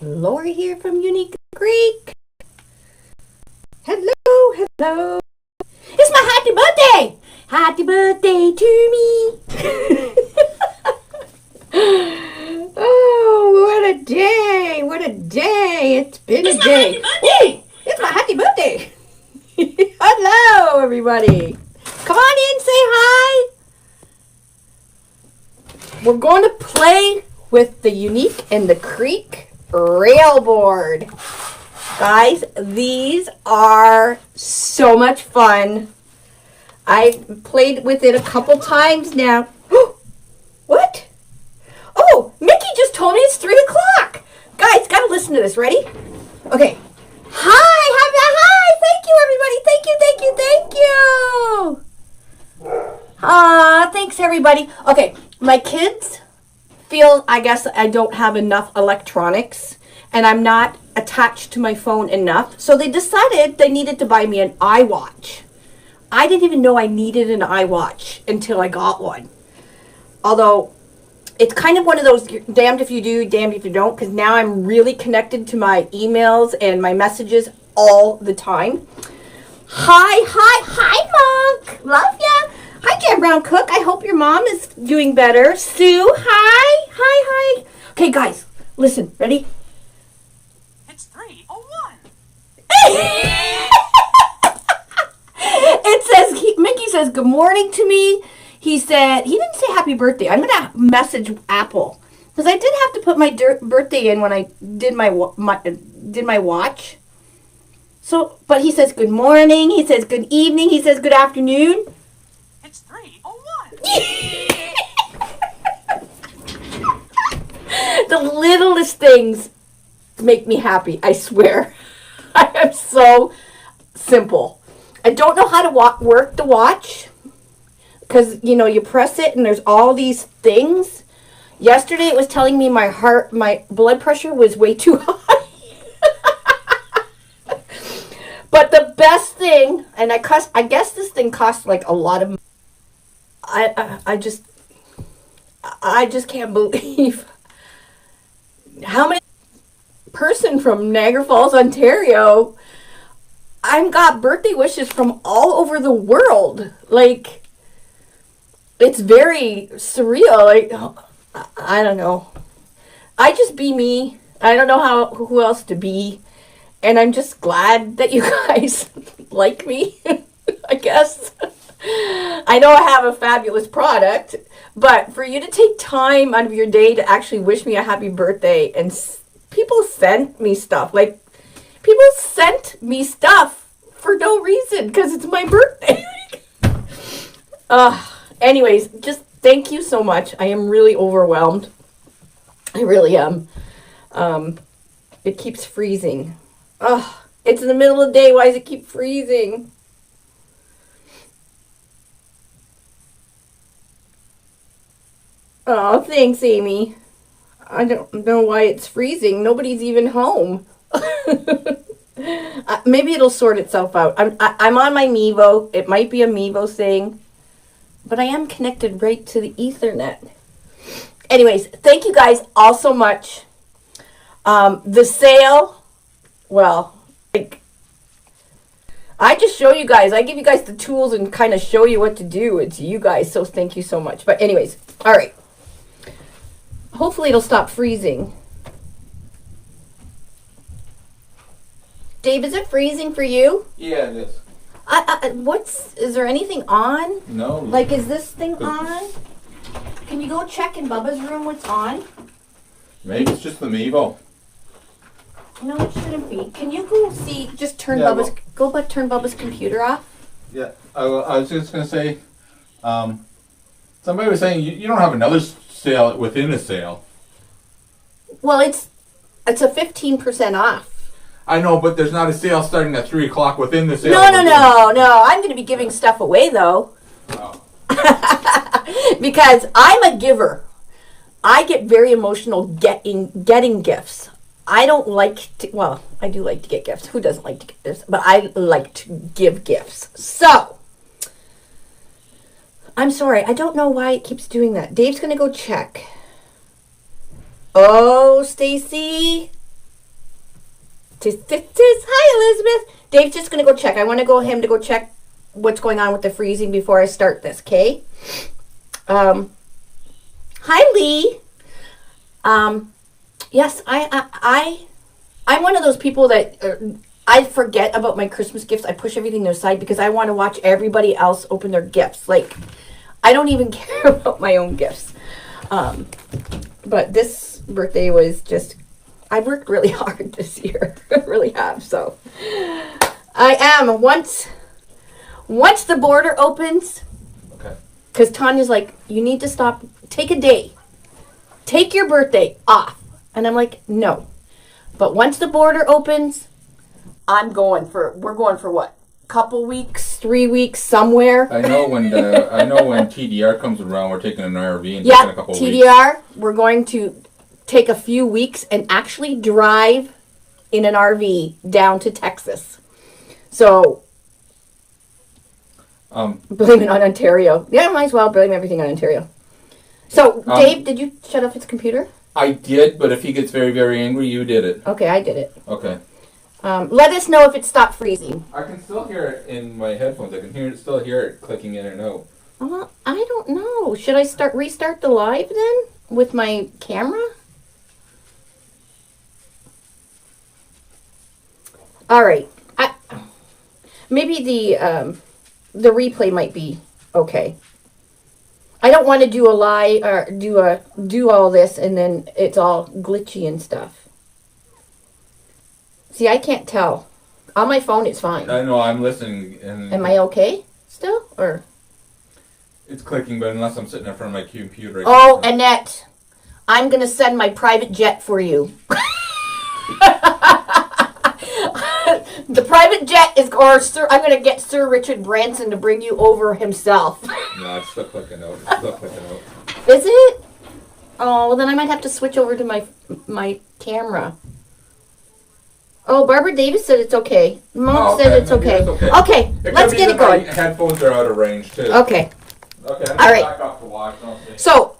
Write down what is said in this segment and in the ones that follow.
Lori here from Unique Greek. Hello, hello. It's my happy birthday. Happy birthday to me. Oh, what a day. What a day. It's been a day. Hey, it's my happy birthday. Hello, everybody. Come on in, say hi. We're going to play with the Unique and the Creek railboard. Guys, these are so much fun. I've played with it a couple times now. What? Oh, Mickey just told me it's 3 o'clock. Guys, gotta listen to this. Ready? Okay. Hi. Thank you. Thanks everybody. Okay, my kids feel, I guess, I don't have enough electronics and I'm not attached to my phone enough. So they decided they needed to buy me an iWatch. I didn't even know I needed an iWatch until I got one. Although it's kind of one of those damned if you do, damned if you don't, because now I'm really connected to my emails and my messages all the time. Hi, Monk. Love ya. Hi, Jan Brown Cook. I hope your mom is doing better. Sue, hi. Okay, guys, listen. Ready? It's 3:01. It says, Mickey says, good morning to me. He said, he didn't say happy birthday. I'm going to message Apple. Because I did have to put my birthday in when I did my watch. So, but he says good morning. He says good evening. He says good afternoon. It's 3:01. The littlest things make me happy, I swear. I am so simple. I don't know how to work the watch. Because, you know, you press it and there's all these things. Yesterday it was telling me my blood pressure was way too high. But the best thing, and I guess this thing costs like a lot of money. I just can't believe how many person from Niagara Falls, Ontario, I've got birthday wishes from all over the world. Like, it's very surreal. Like, I don't know. I just be me. I don't know who else to be. And I'm just glad that you guys like me, I guess. I know I have a fabulous product, but for you to take time out of your day to actually wish me a happy birthday, and people sent me stuff. Like, people sent me stuff for no reason because it's my birthday. Anyways, just thank you so much. I am really overwhelmed. I really am. It keeps freezing. It's in the middle of the day. Why does it keep freezing? Oh, thanks, Amy. I don't know why it's freezing. Nobody's even home. Maybe it'll sort itself out. I'm on my Mevo. It might be a Mevo thing. But I am connected right to the Ethernet. Anyways, thank you guys all so much. The sale, well, I just show you guys. I give you guys the tools and kind of show you what to do. It's you guys, so thank you so much. But anyways, all right. Hopefully it'll stop freezing. Dave, is it freezing for you? Yeah, it is. Is there anything on? No. Like, is this thing on? Can you go check in Bubba's room what's on? Maybe it's just the Mevo. No, it shouldn't be. Can you go see, just turn Yeah, turn Bubba's computer off? Yeah, I was just going to say, somebody was saying you don't have another sale within a sale. Well, it's a 15% off. I know, but there's not a sale starting at 3 o'clock within the sale. No. I'm going to be giving stuff away, though. Oh. Because I'm a giver. I get very emotional getting gifts. I don't like to, well, I do like to get gifts. Who doesn't like to get gifts? But I like to give gifts. So, I'm sorry. I don't know why it keeps doing that. Dave's going to go check. Oh, Stacy. Hi, Elizabeth. Dave's just going to go check. I want to go him to go check what's going on with the freezing before I start this, okay? Hi, Lee. Yes, I'm one of those people that I forget about my Christmas gifts. I push everything to the side because I want to watch everybody else open their gifts. Like, I don't even care about my own gifts. But this birthday was just, I worked really hard this year. I really have. So I am once the border opens, Okay. because Tanya's like, you need to stop, take a day, take your birthday off. And I'm like, no. But once the border opens, we're going for what? Couple weeks, 3 weeks, somewhere. I know when TDR comes around, we're taking an RV and taking a couple TDR, weeks. we're going to take a few weeks and actually drive in an RV down to Texas. So, blame it on Ontario. Yeah, might as well blame everything on Ontario. So, Dave, did you shut off his computer? I did, but if he gets very, very angry, you did it. Okay, I did it. Okay. Let us know if it stopped freezing. I can still hear it in my headphones. I can still hear it clicking in and out. I don't know. Should I restart the live then with my camera? All right. Maybe the replay might be okay. I don't want to do a live or do all this and then it's all glitchy and stuff. See, I can't tell. On my phone, it's fine. I know, I'm listening. And am I okay still? Or it's clicking, but unless I'm sitting in front of my computer. Oh, Annette, I'm going to send my private jet for you. The private jet is, I'm going to get Sir Richard Branson to bring you over himself. No, it's still clicking out. Is it? Oh, well then I might have to switch over to my camera. Oh, Barbara Davis said it's okay. Mom said it's okay. Okay, let's get it going. My headphones are out of range too. Okay. Okay, I'm all right. back up to watch. So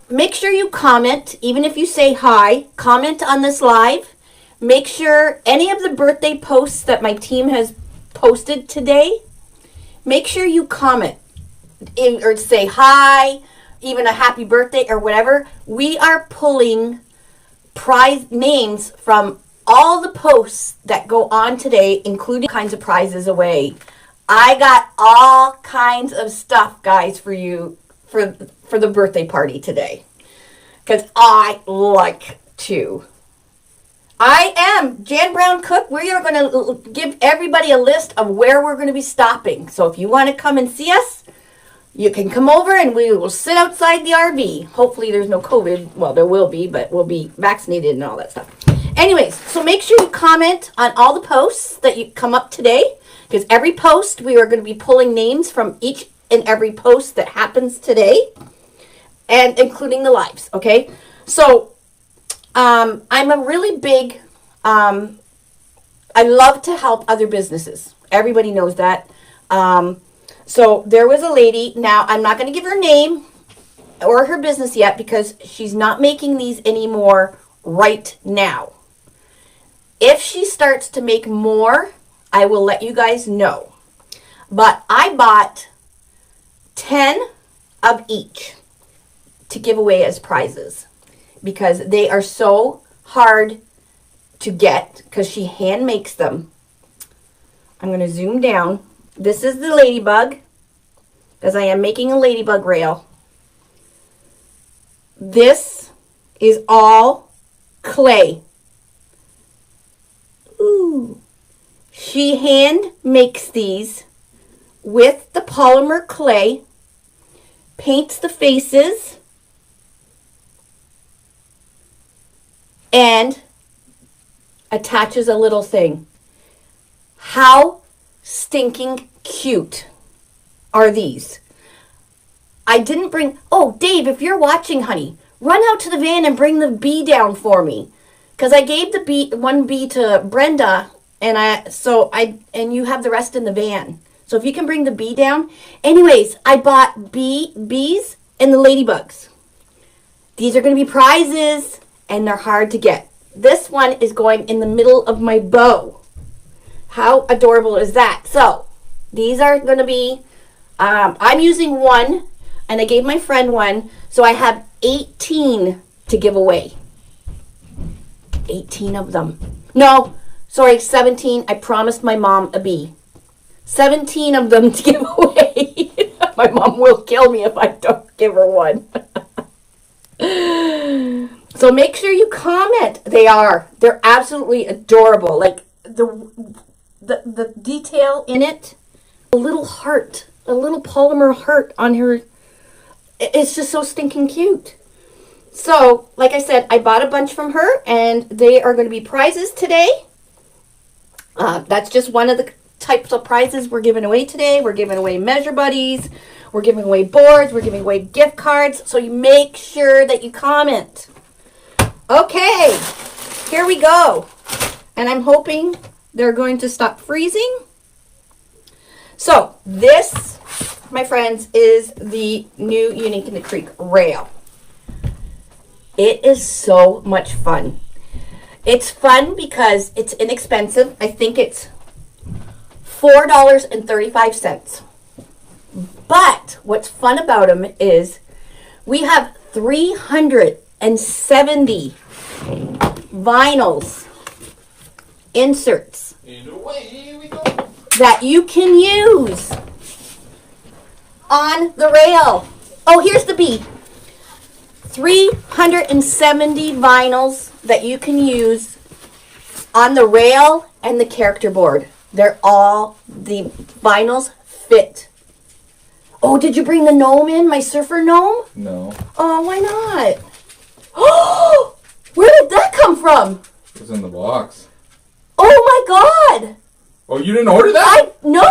make sure you comment, even if you say hi, comment on this live. Make sure any of the birthday posts that my team has posted today, make sure you comment or say hi, even a happy birthday or whatever. We are pulling prize names from all the posts that go on today, including kinds of prizes away. I got all kinds of stuff, guys, for you for the birthday party today. Because I like to. I am Jan Brown Cook. We are going to give everybody a list of where we're going to be stopping. So if you want to come and see us, you can come over and we will sit outside the RV. Hopefully there's no COVID. Well, there will be, but we'll be vaccinated and all that stuff. Anyways, so make sure you comment on all the posts that you come up today. Because every post, we are going to be pulling names from each and every post that happens today. And including the lives, okay? So, I'm a really big, I love to help other businesses. Everybody knows that. So there was a lady, now I'm not going to give her name or her business yet because she's not making these anymore right now. If she starts to make more, I will let you guys know. But I bought 10 of each to give away as prizes because they are so hard to get because she hand makes them. I'm going to zoom down. This is the ladybug because I am making a ladybug rail. This is all clay. Ooh. She hand makes these with the polymer clay, paints the faces, and attaches a little thing. How stinking cute are these? I didn't bring... Oh, Dave, if you're watching, honey, run out to the van and bring the bee down for me. Because I gave one bee to Brenda, and you have the rest in the van. So if you can bring the bee down. Anyways, I bought bees and the ladybugs. These are going to be prizes, and they're hard to get. this one is going in the middle of my bow. How adorable is that? So these are going to be, I'm using one, and I gave my friend one, so I have 18 to give away. 18 of them. No, sorry, 17. I promised my mom a bee. 17 of them to give away. My mom will kill me if I don't give her one. So make sure you comment. They're absolutely adorable. Like the detail in it, a little heart, a little polymer heart on her. It's just so stinking cute. So, like I said, I bought a bunch from her, and they are going to be prizes today. That's just one of the types of prizes we're giving away today. We're giving away measure buddies. We're giving away boards. We're giving away gift cards. So you make sure that you comment. Okay, here we go. And I'm hoping they're going to stop freezing. So this, my friends, is the new Unique in the Creek rail. It is so much fun. It's fun because it's inexpensive. I think it's $4.35. But what's fun about them is we have 370 vinyls, inserts that you can use on the rail. Oh, here's the bee. 370 vinyls that you can use on the rail and the character board. The vinyls fit. Oh, did you bring the gnome in? My surfer gnome? No. Oh, why not? Oh, where did that come from? It was in the box. Oh my God. Oh, you didn't order that? No,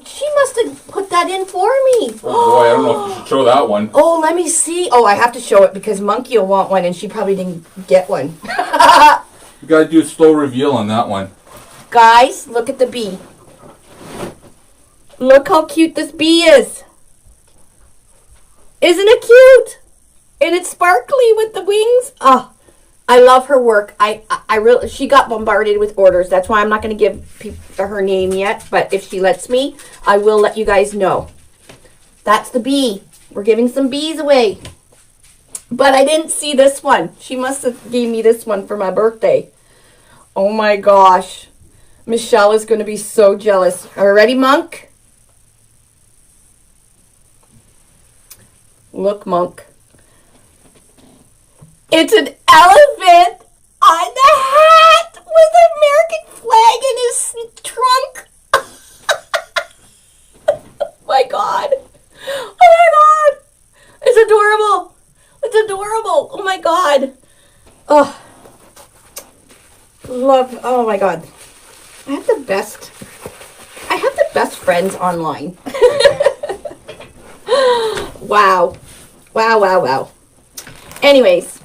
she must have put that in for me. Oh boy, I don't know if you should show that one. Oh, let me see. Oh, I have to show it because Monkey will want one and she probably didn't get one. You gotta do a slow reveal on that one. Guys, look at the bee. Look how cute this bee is. Isn't it cute? And it's sparkly with the wings. Oh, I love her work. She got bombarded with orders. That's why I'm not going to give her name yet. But if she lets me, I will let you guys know. That's the bee. We're giving some bees away. But I didn't see this one. She must have gave me this one for my birthday. Oh my gosh. Michelle is going to be so jealous. Are you ready, Monk? Look, Monk. It's an elephant on the hat with an American flag in his trunk. Oh my God. Oh my God. It's adorable. It's adorable. Oh my God. Oh. Love. Oh my God. I have the best friends online. Wow. Wow, wow, wow. Anyways,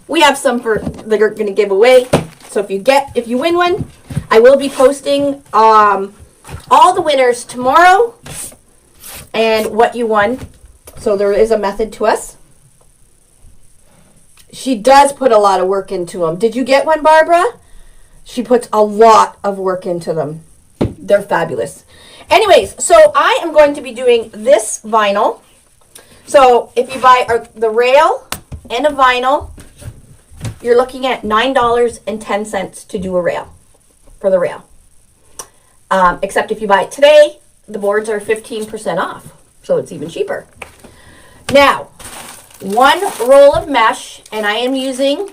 we have some that are going to give away. So if you win one, I will be posting all the winners tomorrow and what you won. So there is a method to us. She does put a lot of work into them. Did you get one, Barbara? She puts a lot of work into them. They're fabulous. Anyways, so I am going to be doing this vinyl. So if you buy the rail and a vinyl, you're looking at $9.10 to do a rail, for the rail. Except if you buy it today, the boards are 15% off, so it's even cheaper. Now, one roll of mesh, and I am using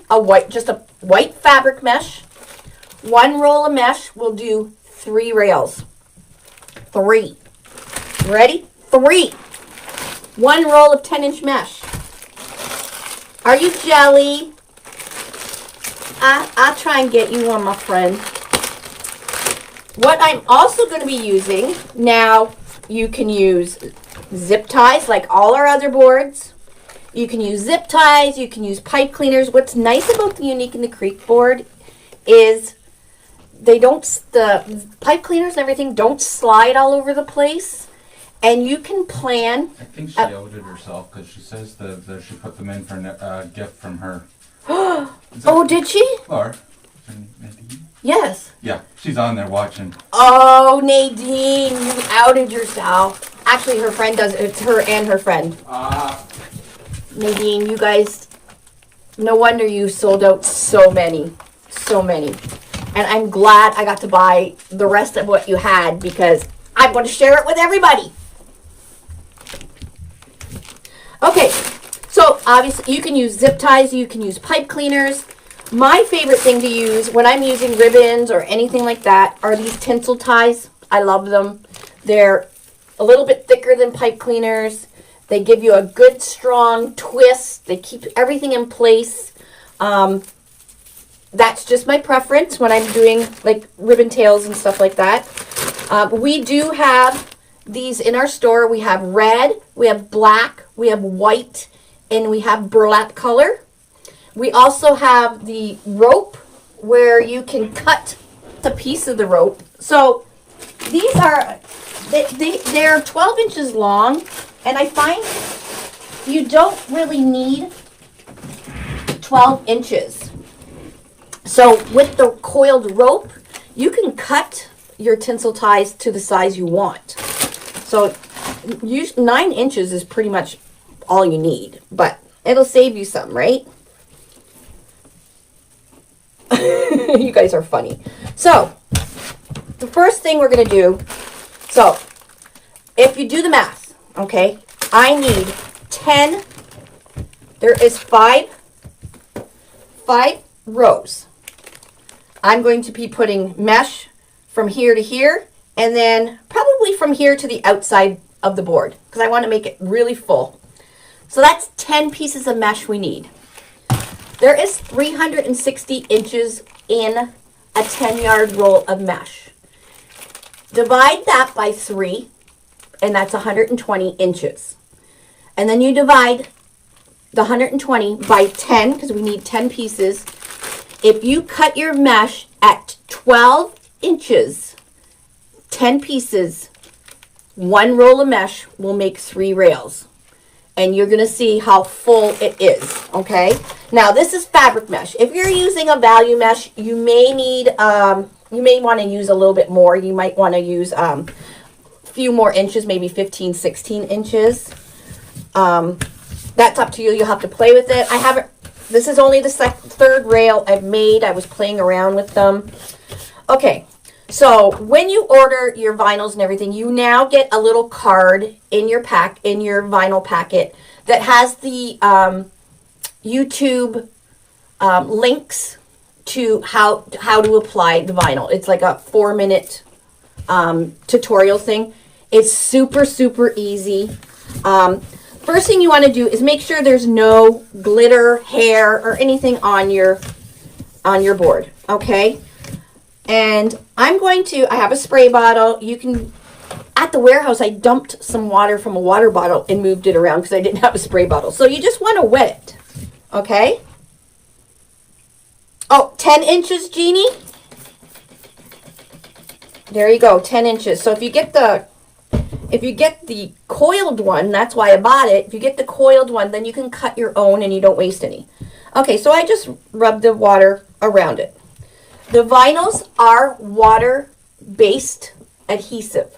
just a white fabric mesh. One roll of mesh will do 3 rails. 3. Ready? 3. One roll of 10-inch mesh. Are you jelly? I'll try and get you one, my friend. What I'm also going to be using, now you can use zip ties like all our other boards. You can use zip ties. You can use pipe cleaners. What's nice about the Unique in the Creek board is the pipe cleaners and everything don't slide all over the place. And you can plan. I think she outed herself because she says that she put them in for a gift from her Oh, did she? Laura. And Nadine? Yes. Yeah, she's on there watching. Oh, Nadine, you outed yourself. Actually, her friend does. It's her and her friend. Nadine, you guys, no wonder you sold out so many. So many. And I'm glad I got to buy the rest of what you had because I'm going to share it with everybody. Okay, so obviously you can use zip ties, you can use pipe cleaners. My favorite thing to use when I'm using ribbons or anything like that are these tinsel ties. I love them. They're a little bit thicker than pipe cleaners. They give you a good strong twist. They keep everything in place. That's just my preference when I'm doing like ribbon tails and stuff like that. We do have these in our store. We have red, we have black, we have white, and we have burlap color. We also have the rope where you can cut a piece of the rope. So these are, they're 12 inches long, and I find you don't really need 12 inches. So with the coiled rope, you can cut your tinsel ties to the size you want. So 9 inches is pretty much all you need, but it'll save you some, right? You guys are funny. So the first thing we're going to do, so if you do the math, okay, I need 10, there is five rows. I'm going to be putting mesh from here to here, and then probably from here to the outside of the board, because I want to make it really full. So that's 10 pieces of mesh we need. There is 360 inches in a 10-yard roll of mesh. Divide that by 3, and that's 120 inches. And then you divide the 120 by 10, because we need 10 pieces. If you cut your mesh at 12 inches, 10 pieces, one roll of mesh will make 3 rails. And you're going to see how full it is, okay? Now, this is fabric mesh. If you're using a value mesh, you may need, you may want to use a little bit more. You might want to use a few more inches, maybe 15, 16 inches. That's up to you. You'll have to play with it. I haven't, this is only the third rail I've made. I was playing around with them. Okay. So when you order your vinyls and everything, you now get a little card in your vinyl packet that has the YouTube links to how to apply the vinyl. It's like a 4-minute tutorial thing. It's super, super easy. First thing you want to do is make sure there's no glitter, hair, or anything on your board, okay? And I'm going to, I have a spray bottle. You can, at the warehouse, I dumped some water from a water bottle and moved it around because I didn't have a spray bottle. So you just want to wet it, okay? Oh, 10 inches, Jeannie? There you go, 10 inches. So if you get the coiled one, that's why I bought it. If you get the coiled one, then you can cut your own and you don't waste any. Okay, so I just rubbed the water around it. The vinyls are water-based adhesive.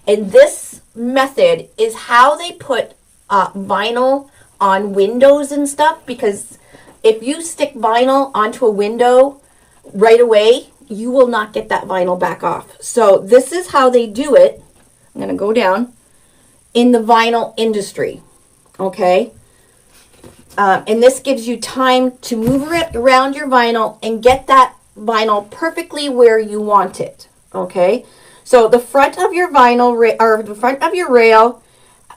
And this method is how they put vinyl on windows and stuff, because if you stick vinyl onto a window right away, you will not get that vinyl back off. So this is how they do it. I'm going to go down in the vinyl industry. Okay. And this gives you time to move it around your vinyl and get that vinyl perfectly where you want it. Okay. So the front of your vinyl or the front of your rail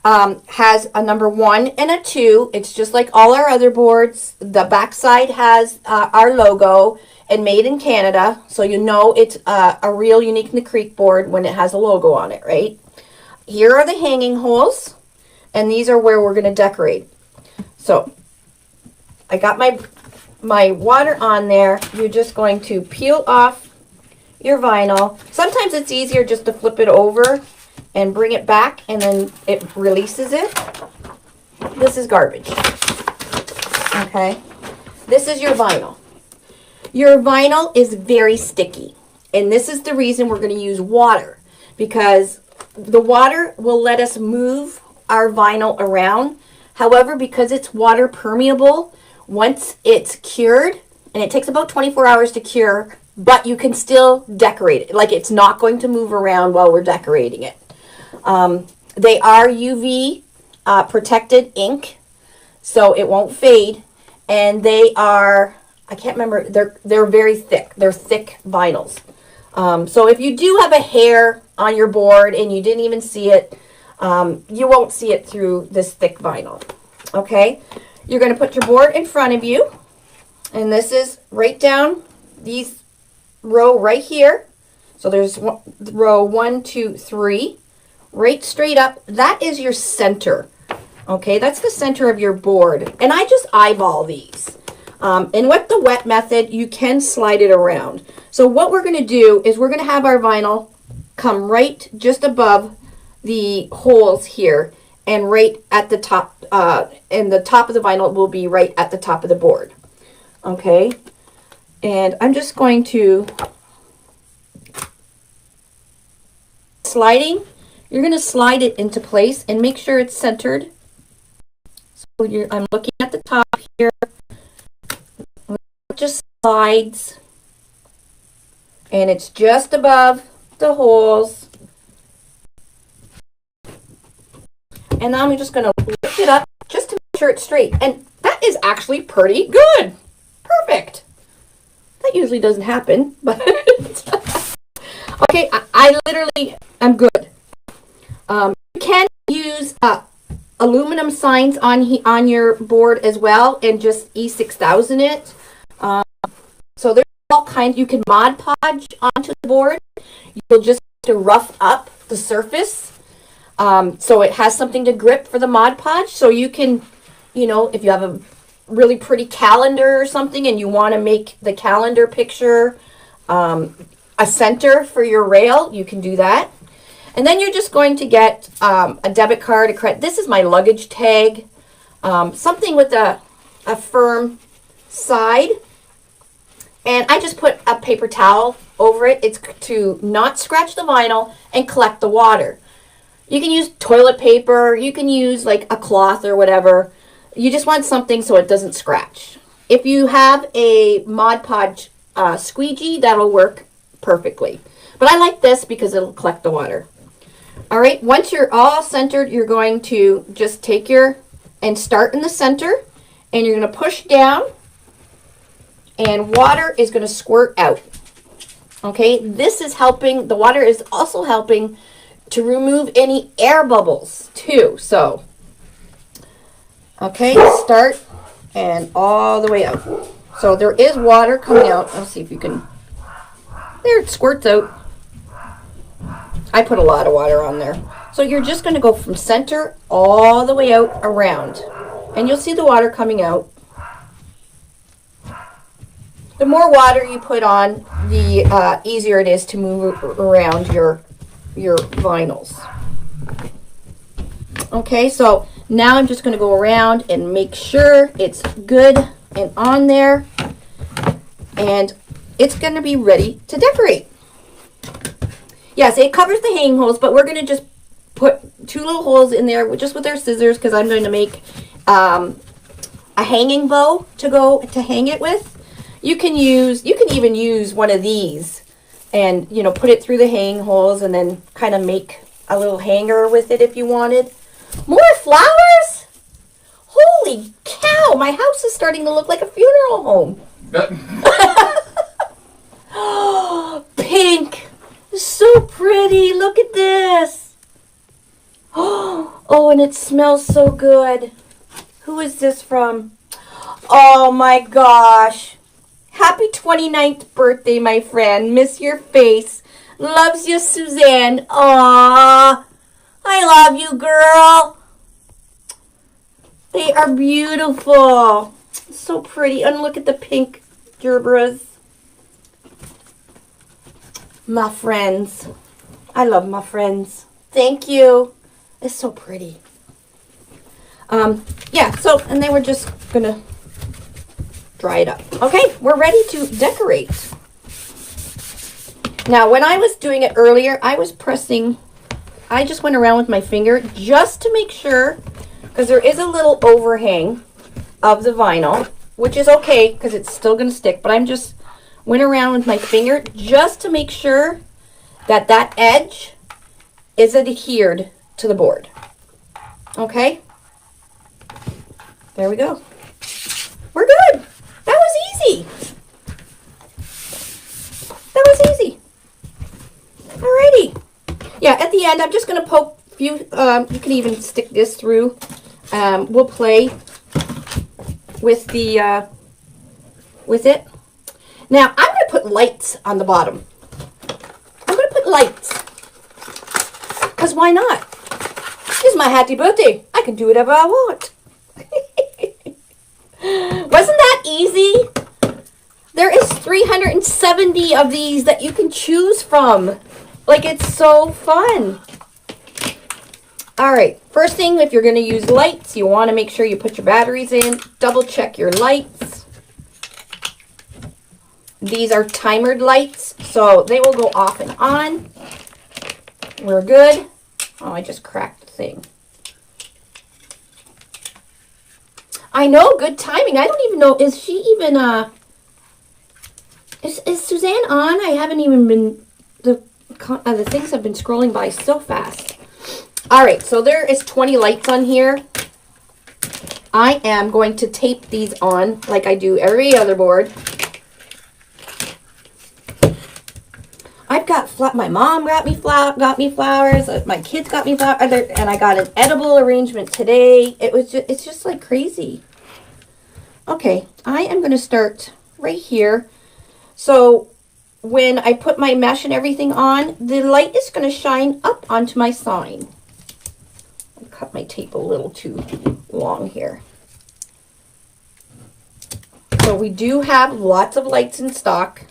has a number 1 and a 2. It's just like all our other boards. The back side has our logo and made in Canada. So you know it's a real Unique in the Creek board when it has a logo on it, right? Here are the hanging holes, and these are where we're going to decorate. So I got my water on there. You're just going to peel off your vinyl. Sometimes it's easier just to flip it over and bring it back, and then it releases it. This is garbage. Okay. this is your vinyl. Your vinyl is very sticky. And this is the reason we're going to use water, because the water will let us move our vinyl around. However, because it's water permeable, once it's cured, and it takes about 24 hours to cure, but you can still decorate it. Like, it's not going to move around while we're decorating it. They are UV protected ink, so it won't fade. And they are, I can't remember, they're very thick. They're thick vinyls. So if you do have a hair on your board and you didn't even see it, you won't see it through this thick vinyl. Okay, you're going to put your board in front of you, and this is right down these row right here. So there's row 1, 2, 3, right straight up. That is your center. Okay, that's the center of your board, and I just eyeball these. And with the wet method, you can slide it around. So what we're going to do is we're going to have our vinyl come right just above the holes here, and right at the top, and the top of the vinyl will be right at the top of the board. Okay, and I'm just going to sliding. You're going to slide it into place and make sure it's centered. So I'm looking at the top here. It just slides, and it's just above the holes. And now I'm just going to lift it up just to make sure it's straight. And that is actually pretty good. Perfect. That usually doesn't happen, but okay, I literally am good. You can use aluminum signs on your board as well, and just E6000 it. So there's all kinds. You can Mod Podge onto the board. You'll just have to rough up the surface. So it has something to grip for the Mod Podge. So you can, you know, if you have a really pretty calendar or something and you want to make the calendar picture a center for your rail, you can do that. And then you're just going to get a debit card, a credit. This is my luggage tag, something with a firm side. And I just put a paper towel over it. It's to not scratch the vinyl and collect the water. You can use toilet paper. You can use like a cloth or whatever. You just want something so it doesn't scratch. If you have a Mod Podge squeegee, that'll work perfectly. But I like this because it'll collect the water. All right, once you're all centered, you're going to just take and start in the center, and you're going to push down, and water is going to squirt out. Okay, this is helping. The water is also helping to remove any air bubbles too. So, okay, start and all the way out. So there is water coming out. Let's see if you can. There, it squirts out. I put a lot of water on there. So you're just going to go from center all the way out around. And you'll see the water coming out. The more water you put on, the easier it is to move around your vinyls. Okay, so now I'm just going to go around and make sure it's good and on there. And it's going to be ready to decorate. Yes, it covers the hanging holes, but we're going to just put 2 little holes in there just with our scissors, because I'm going to make a hanging bow to hang it with. You can even use one of these and, you know, put it through the hanging holes and then kind of make a little hanger with it if you wanted. More flowers? Holy cow, my house is starting to look like a funeral home. Pink. So pretty. Look at this. Oh, and it smells so good. Who is this from? Oh my gosh. Happy 29th birthday, my friend. Miss your face. Loves you, Suzanne. Aww. I love you, girl. They are beautiful. So pretty. And look at the pink gerberas. My friends. I love my friends. Thank you. It's so pretty. Yeah, so, and then we're just going to dry it up. Okay, we're ready to decorate. Now, when I was doing it earlier, I just went around with my finger just to make sure, because there is a little overhang of the vinyl, which is okay because it's still going to stick, but I'm just went around with my finger just to make sure that that edge is adhered to the board. Okay? There we go. We're good. That was easy. That was easy. Alrighty. Yeah, at the end, I'm just going to poke a few, you can even stick this through. We'll play with the, with it. Now, I'm going to put lights on the bottom. I'm going to put lights. Because why not? It's my happy birthday. I can do whatever I want. Wasn't that easy? There is 370 of these that you can choose from. Like, it's so fun. All right, first thing, if you're going to use lights, you want to make sure you put your batteries in. Double check your lights. These are timered lights, so they will go off and on. We're good. Oh, I just cracked the thing. I know, good timing. I don't even know, is she even, is Suzanne on? I haven't even been, the things have been scrolling by so fast. All right, so there is 20 lights on here. I am going to tape these on like I do every other board. I've got my mom got me flowers, my kids got me flowers, and I got an edible arrangement today. It's just like crazy. Okay, I am going to start right here. So when I put my mesh and everything on, the light is going to shine up onto my sign. I cut my tape a little too long here. So we do have lots of lights in stock.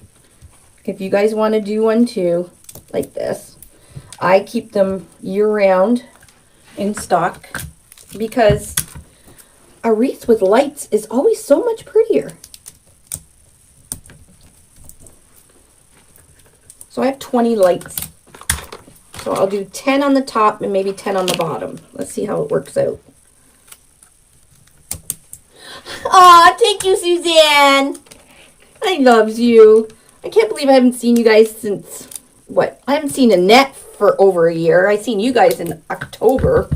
If you guys want to do one too, like this, I keep them year-round in stock because a wreath with lights is always so much prettier. So I have 20 lights. So I'll do 10 on the top and maybe 10 on the bottom. Let's see how it works out. Aw, thank you, Suzanne. I loves you. I can't believe I haven't seen you guys since, what? I haven't seen Annette for over a year. I seen you guys in October.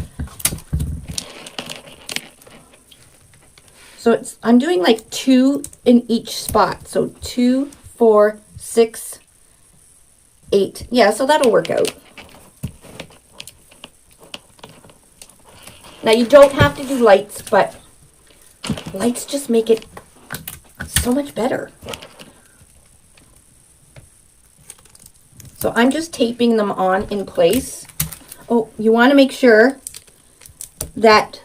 So I'm doing like 2 in each spot. So 2, 4, 6, 8. Yeah, so that'll work out. Now you don't have to do lights, but lights just make it so much better. So I'm just taping them on in place. Oh, you want to make sure that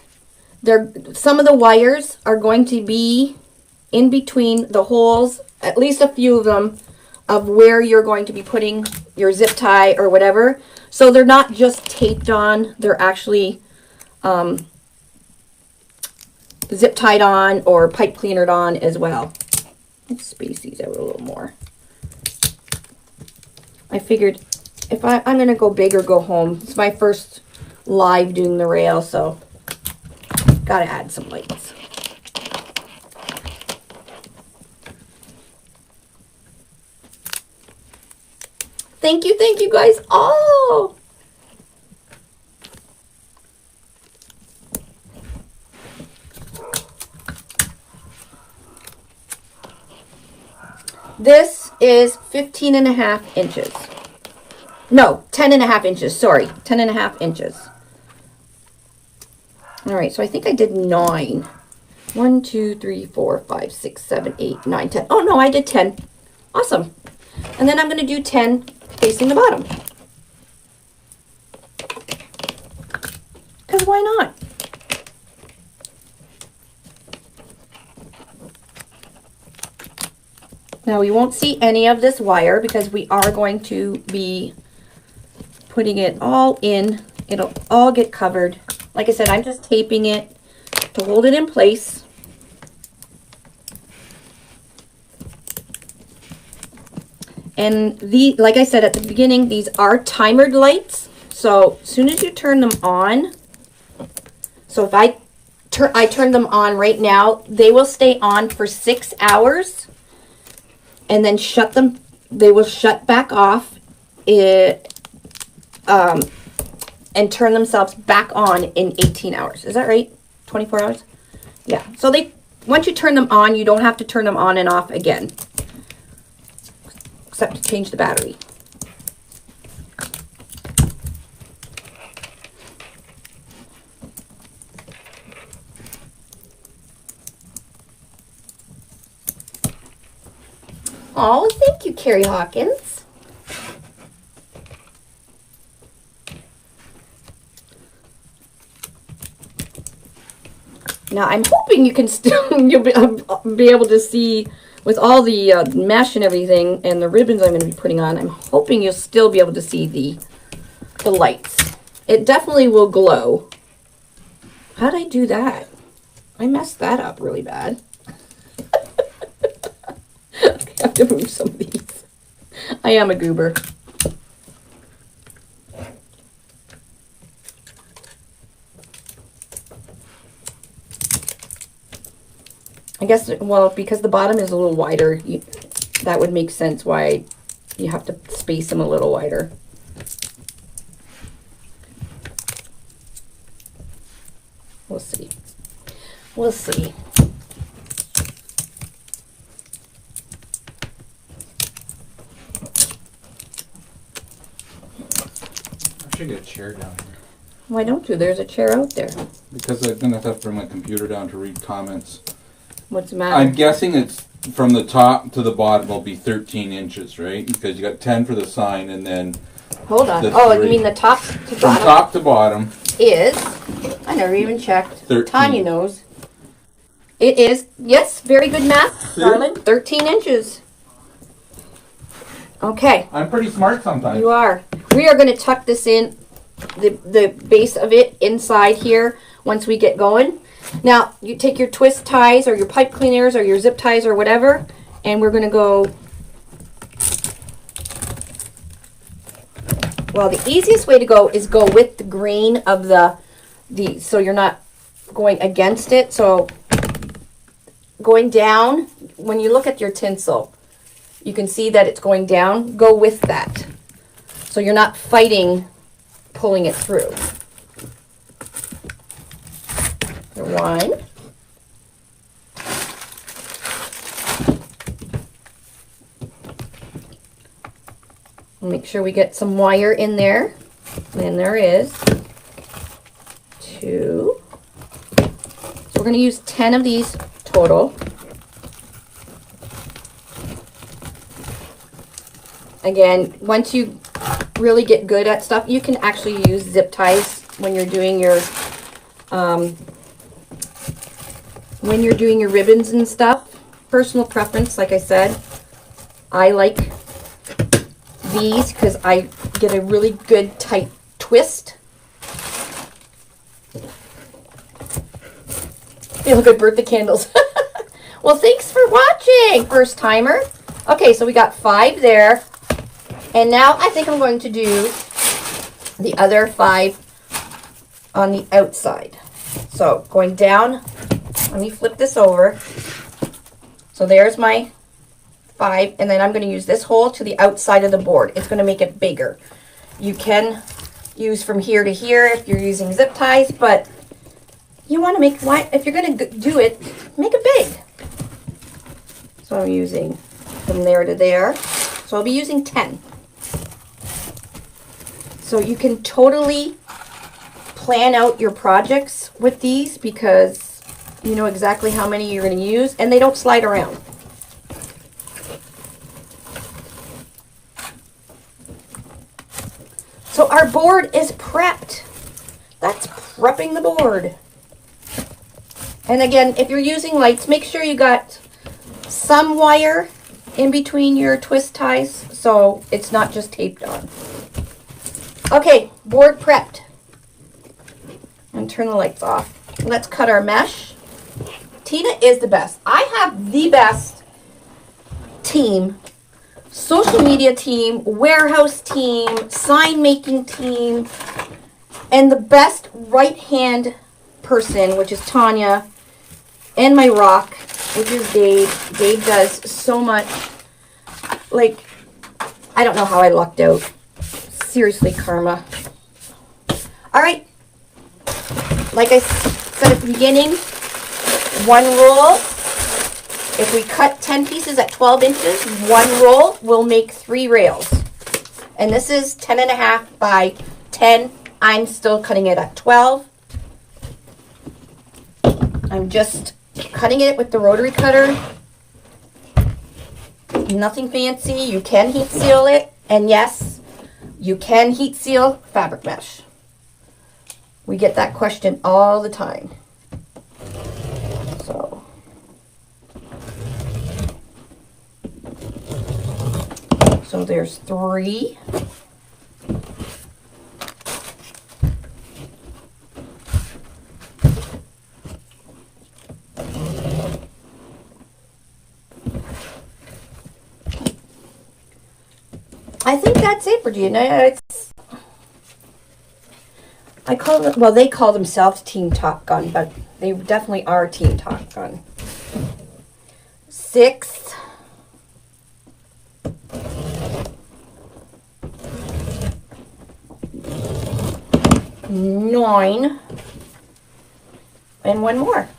some of the wires are going to be in between the holes, at least a few of them, of where you're going to be putting your zip tie or whatever. So they're not just taped on, they're actually zip tied on or pipe cleanered on as well. Let's space these out a little more. I figured if I'm going to go big or go home. It's my first live doing the rail, so got to add some lights. Thank you guys. Oh! This is 15.5 inches. No, 10.5 inches. Sorry, 10.5 inches. All right, so I think I did 9. 1, 2, 3, 4, 5, 6, 7, 8, 9, 10. Oh, no, I did 10. Awesome. And then I'm going to do 10 facing the bottom. Because why not? Now we won't see any of this wire because we are going to be putting it all in. It'll all get covered. Like I said, I'm just taping it to hold it in place. And like I said at the beginning, these are timered lights. So as soon as you turn them on, so if I turn them on right now, they will stay on for 6 hours and then they will shut back off and turn themselves back on in 18 hours. Is that right? 24 hours? Yeah. So once you turn them on, you don't have to turn them on and off again. Except to change the battery. Oh, thank you, Carrie Hawkins. Now, I'm hoping you can you'll be able to see with all the mesh and everything and the ribbons I'm going to be putting on. I'm hoping you'll still be able to see the lights. It definitely will glow. How did I do that? I messed that up really bad. I have to move some of these. I am a goober. I guess, well, because the bottom is a little wider, that would make sense why you have to space them a little wider. We'll see. We'll see. I should get a chair down here. Why don't you? There's a chair out there. Because I'm going to have to bring my computer down to read comments. What's the matter? I'm guessing it's from the top to the bottom will be 13 inches, right? Because you got 10 for the sign and then... Hold on. the Oh, you three. mean the top to From bottom top to bottom. is... I never even checked. 13. Tanya knows. It is, yes, very good math, darling. 13 inches. Okay. I'm pretty smart sometimes. You are. We are going to tuck this in, the base of it inside here once we get going. Now, you take your twist ties or your pipe cleaners or your zip ties or whatever, and we're going to go... Well, the easiest way to go is go with the grain of the so you're not going against it. So going down, when you look at your tinsel, you can see that it's going down. Go with that. So you're not fighting pulling it through. One. Make sure we get some wire in there. And there is. 2. So we're going to use 10 of these total. Again, once you really get good at stuff, you can actually use zip ties when you're doing your ribbons and stuff. Personal preference, like I said, I like these because I get a really good tight twist. Feel good birthday candles. Well, thanks for watching, first timer. Okay, so we got 5 there. And now I think I'm going to do the other 5 on the outside. So going down, let me flip this over. So there's my 5, and then I'm going to use this hole to the outside of the board. It's going to make it bigger. You can use from here to here if you're using zip ties, but you want to make, if you're going to do it, make it big. So I'm using from there to there. So I'll be using 10. So you can totally plan out your projects with these because you know exactly how many you're going to use, and they don't slide around. So our board is prepped. That's prepping the board. And again, if you're using lights, make sure you got some wire in between your twist ties so it's not just taped on. Okay, board prepped. And turn the lights off. Let's cut our mesh. Tina is the best. I have the best team social media team, warehouse team, sign making team, and the best right hand person, which is Tanya, and my rock, which is Dave. Dave does so much. Like, I don't know how I lucked out. Seriously, karma. All right. Like I said at the beginning, one roll. If we cut 10 pieces at 12 inches, one roll will make 3 rails. And this is 10.5 by 10. I'm still cutting it at 12. I'm just cutting it with the rotary cutter. Nothing fancy. You can heat seal it. And yes, you can heat seal fabric mesh. We get that question all the time. So there's 3. I think that's it, Regina. I call them, well, they call themselves Team Top Gun, but they definitely are Team Top Gun. 6. 9. And one more.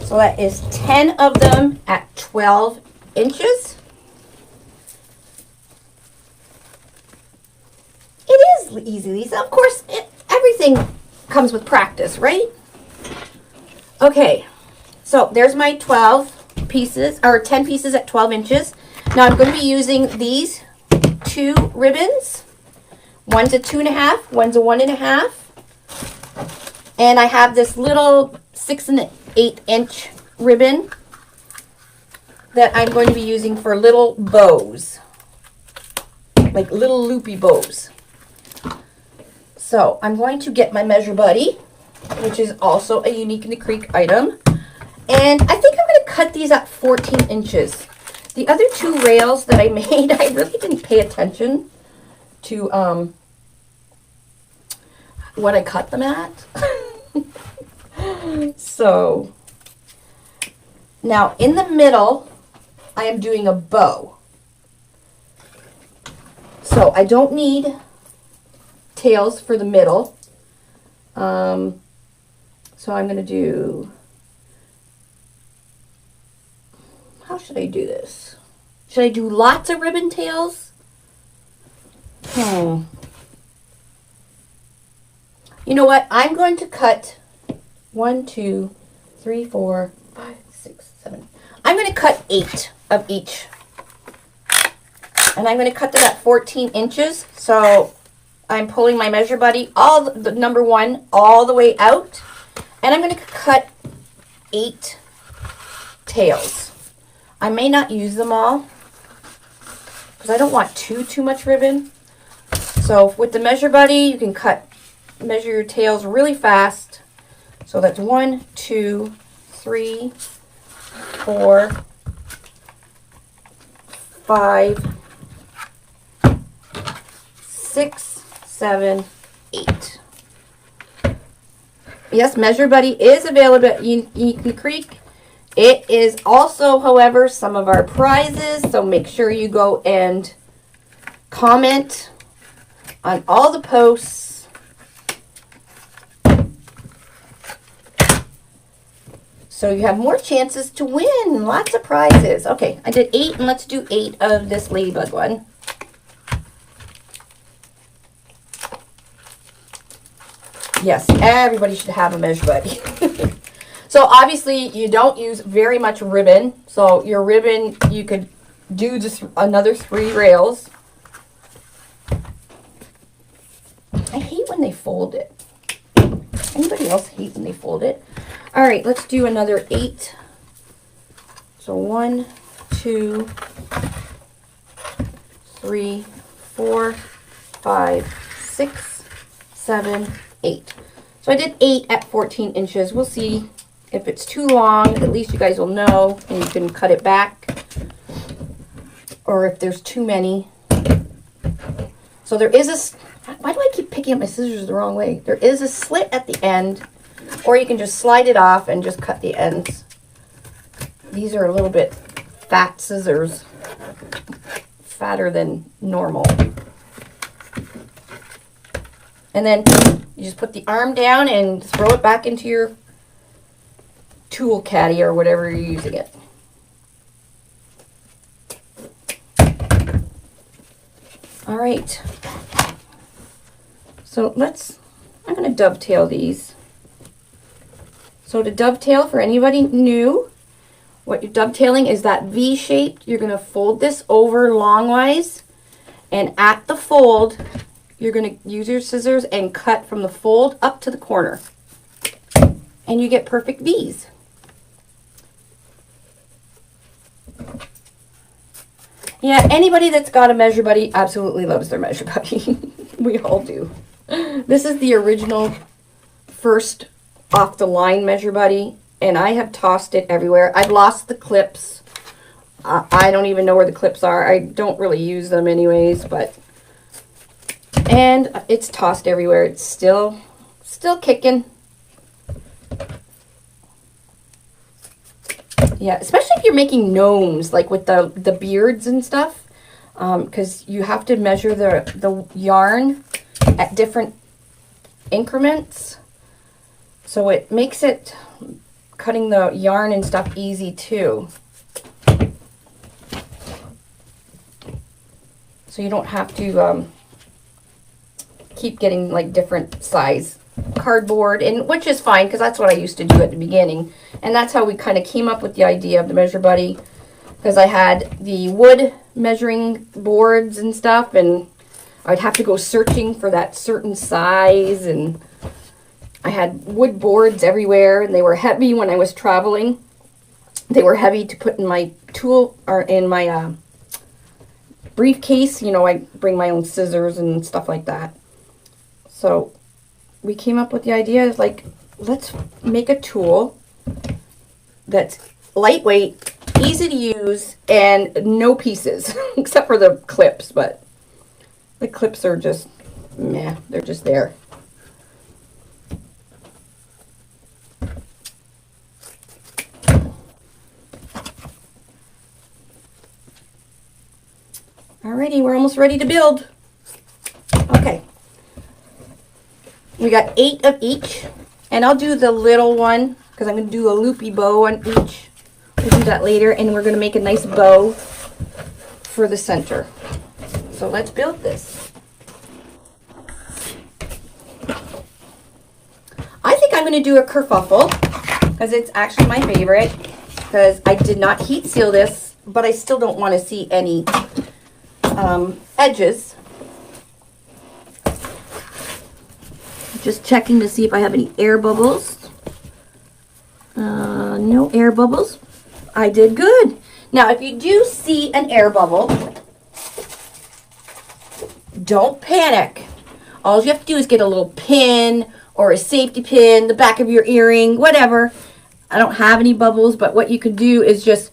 So that is 10 of them at 12 inches. It is easy, Lisa. Of course, everything comes with practice, right? Okay, so there's my 12 pieces, or 10 pieces at 12 inches. Now I'm going to be using these 2 ribbons. One's a 2.5, one's a 1.5. And I have this little 6 1/8 inch ribbon that I'm going to be using for little bows, like little loopy bows. So I'm going to get my measure buddy, which is also a Unique in the Creek item. And I think I'm going to cut these at 14 inches. The other 2 rails that I made, I really didn't pay attention to what I cut them at. So now in the middle, I am doing a bow. So I don't need tails for the middle. So I'm going to do, how should I do this? Should I do lots of ribbon tails? You know what? I'm going to cut 1, 2, 3, 4, 5, 6, 7. I'm going to cut 8 of each. And I'm going to cut them at 14 inches. So I'm pulling my measure buddy, all the number 1 all the way out. And I'm going to cut 8 tails. I may not use them all because I don't want too much ribbon. So with the measure buddy, you can measure your tails really fast. So that's 1, 2, 3, 4, 5, 6, 7, 8. Yes, Measure Buddy is available at Unique in the Creek. It is also, however, some of our prizes. So make sure you go and comment on all the posts. So you have more chances to win. Lots of prizes. Okay, I did 8, and let's do 8 of this ladybug one. Yes, everybody should have a measure buddy. So obviously you don't use very much ribbon. So your ribbon, you could do just another 3 rails. I hate when they fold it. Anybody else hate when they fold it? All right, let's do another 8. So 1, 2, 3, 4, 5, 6, 7, 8. So I did 8 at 14 inches. We'll see If it's too long, at least you guys will know and you can cut it back. Or if there's too many. So there is a, why do I keep picking up my scissors the wrong way? There is a slit at the end, or you can just slide it off and just cut the ends. These are a little bit fat scissors, fatter than normal. And then you just put the arm down and throw it back into your tool caddy or whatever you're using it. All right. So I'm going to dovetail these. So to dovetail, for anybody new, what you're dovetailing is that V shape. You're going to fold this over longwise, and at the fold, you're going to use your scissors and cut from the fold up to the corner. And you get perfect V's. Yeah, anybody that's got a Measure Buddy absolutely loves their Measure Buddy. We all do. This is the original first off the line Measure Buddy, and I have tossed it everywhere. I've lost the clips. I don't even know where the clips are. I don't really use them anyways, but and it's tossed everywhere. It's still kicking. Yeah, especially if you're making gnomes, like with the beards and stuff, because you have to measure the yarn at different increments. So it makes it cutting the yarn and stuff easy too. So you don't have to keep getting like different size cardboard, and which is fine because that's what I used to do at the beginning, and that's how we kind of came up with the idea of the Measure Buddy, because I had the wood measuring boards and stuff, and I'd have to go searching for that certain size, and I had wood boards everywhere, and they were heavy when I was traveling. They were heavy to put in my tool or in my briefcase. You know, I bring my own scissors and stuff like that. So we came up with the idea of like, let's make a tool that's lightweight, easy to use, and no pieces except for the clips, but the clips are just meh, they're just there. Alrighty, we're almost ready to build. Okay. We got 8 of each, and I'll do the little one because I'm going to do a loopy bow on each. We'll do that later, and we're going to make a nice bow for the center. So let's build this. I think I'm going to do a kerfuffle because it's actually my favorite, because I did not heat seal this, but I still don't want to see any edges. Just checking to see if I have any air bubbles. No air bubbles. I did good. Now, if you do see an air bubble, don't panic. All you have to do is get a little pin or a safety pin, the back of your earring, whatever. I don't have any bubbles, but what you can do is just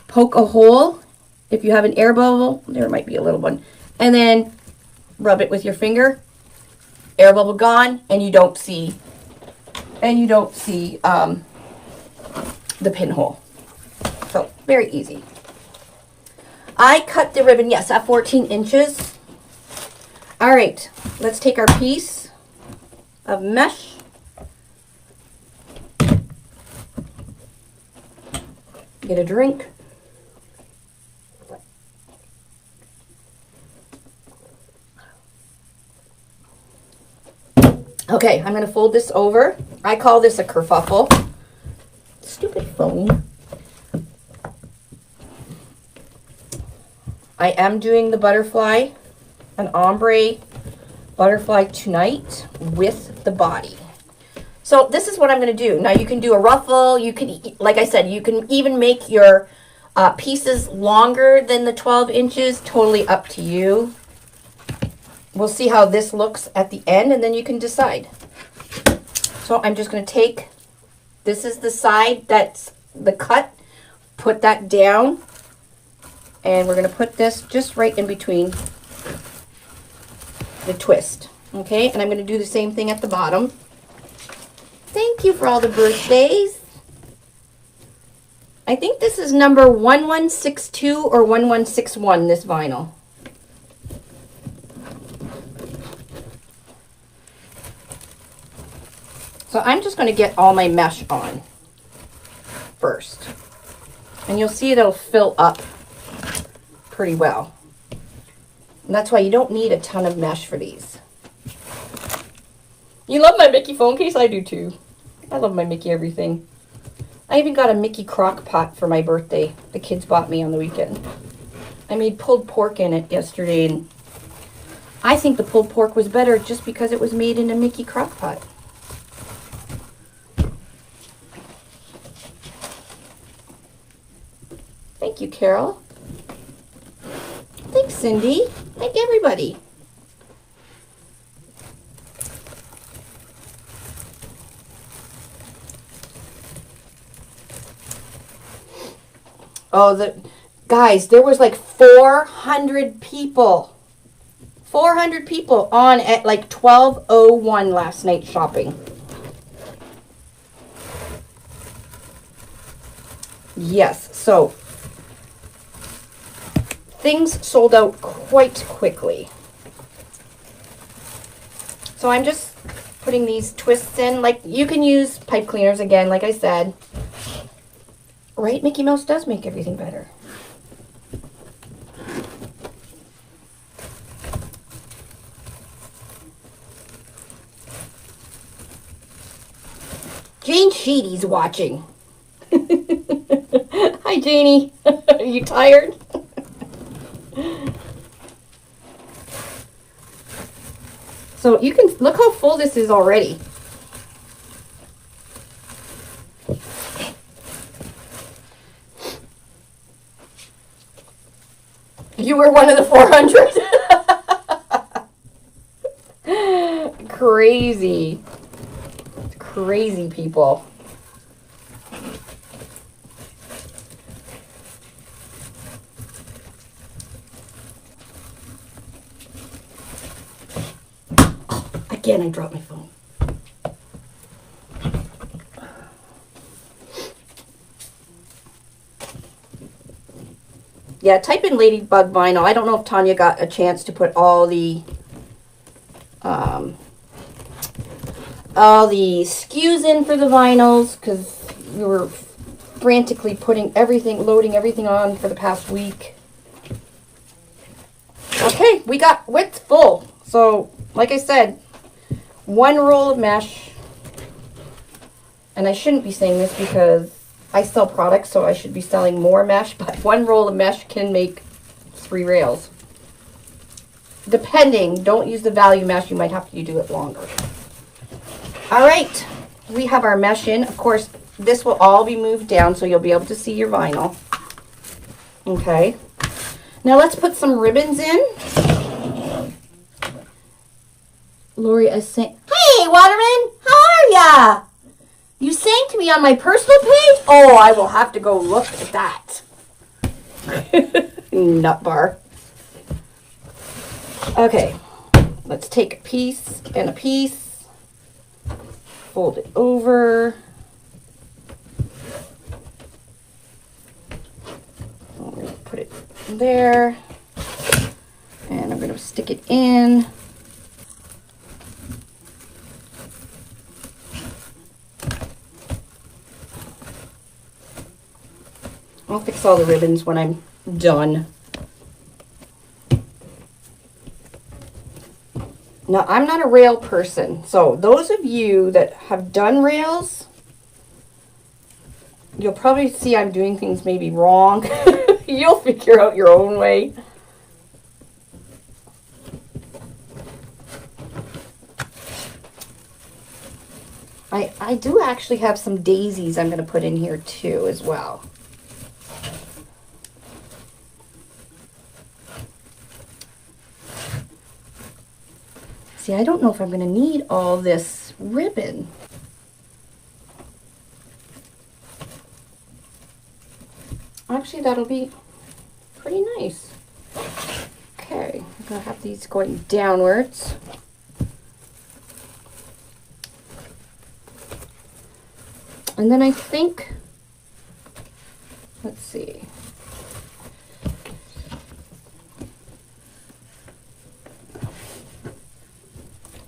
poke a hole. If you have an air bubble, there might be a little one, and then rub it with your finger. Air bubble gone, and you don't see the pinhole. So very easy. I cut the ribbon, yes, at 14 inches. All right, let's take our piece of mesh. Get a drink. Okay, I'm going to fold this over. I call this a kerfuffle. Stupid phone. I am doing the butterfly, an ombre butterfly tonight with the body. So this is what I'm going to do. Now you can do a ruffle. You can, like I said, you can even make your pieces longer than the 12 inches. Totally up to you. We'll see how this looks at the end, and then you can decide. So I'm just going to take This is the side that's the cut. Put that down. And we're going to put this just right in between the twist. Okay, and I'm going to do the same thing at the bottom. Thank you for all the birthdays. I think this is number 1162 or 1161, this vinyl. So I'm just going to get all my mesh on first. And you'll see it'll fill up pretty well. And that's why you don't need a ton of mesh for these. You love my Mickey phone case? I do too. I love my Mickey everything. I even got a Mickey crock pot for my birthday. The kids bought me on the weekend. I made pulled pork in it yesterday, and I think the pulled pork was better just because it was made in a Mickey crock pot. Thank you, Carol. Thanks, Cindy. Thank everybody. Oh, guys, there was like 400 people. 400 people on at like 12:01 last night shopping. Yes, so things sold out quite quickly. So I'm just putting these twists in. Like, you can use pipe cleaners again, like I said. Right? Mickey Mouse does make everything better. Jane Sheedy's watching. Hi, Janie. Are you tired? So you can look how full this is already. You were one of the 400. Crazy. Crazy people. Again, I dropped my phone. Yeah, type in Ladybug Vinyl. I don't know if Tanya got a chance to put all the SKUs in for the vinyls, because we were frantically putting everything, loading everything on for the past week. Okay, we got width full. So, like I said, one roll of mesh, and I shouldn't be saying this because I sell products, so I should be selling more mesh, but one roll of mesh can make 3 rails. Depending, don't use the value mesh, you might have to do it longer. All right, we have our mesh in. Of course, this will all be moved down so you'll be able to see your vinyl. Okay, now let's put some ribbons in. Lori is saying, hey, Waterman, how are ya? You sang to me on my personal page? Oh, I will have to go look at that. Nut bar. Okay, let's take a piece and a piece, fold it over. I'm going to put it there, and I'm going to stick it in. I'll fix all the ribbons when I'm done. Now, I'm not a rail person, so those of you that have done rails, you'll probably see I'm doing things maybe wrong. You'll figure out your own way. I do actually have some daisies I'm going to put in here too as well. See, I don't know if I'm going to need all this ribbon. Actually, that'll be pretty nice. Okay, I'm gonna have these going downwards. And then I think, let's see.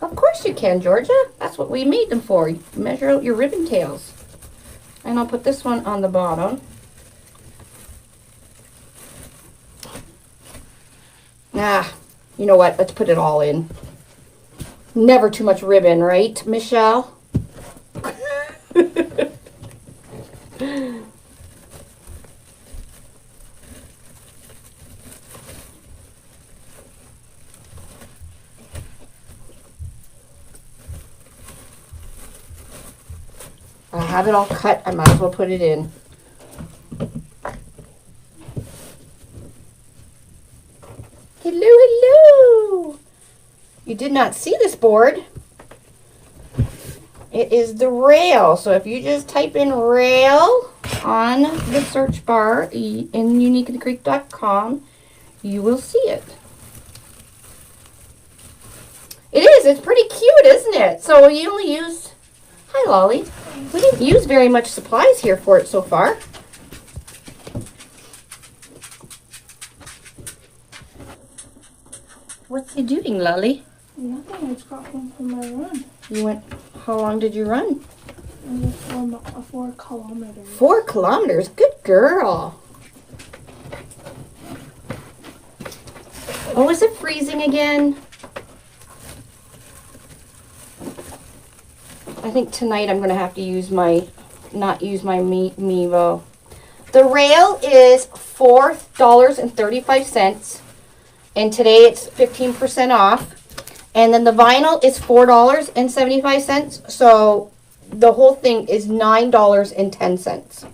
Of course you can, Georgia. That's what we made them for. You measure out your ribbon tails. And I'll put this one on the bottom. Ah, you know what? Let's put it all in. Never too much ribbon, right, Michelle? I have it all cut. I might as well put it in. Hello, hello. You did not see this board. It is the rail. So if you just type in rail on the search bar in uniqueinthecreek.com, you will see it. It is. It's pretty cute, isn't it? So you only used... Hi, Lolly. We didn't use very much supplies here for it so far. What's he doing, Lolly? Nothing. I just got home from my run. You went... How long did you run? It was 4 kilometers. 4 kilometers. Good girl. Oh, is it freezing again? I think tonight I'm going to have to use my... Not use my Mevo. The rail is $4.35. And today it's 15% off. And then the vinyl is $4.75. So the whole thing is $9.10.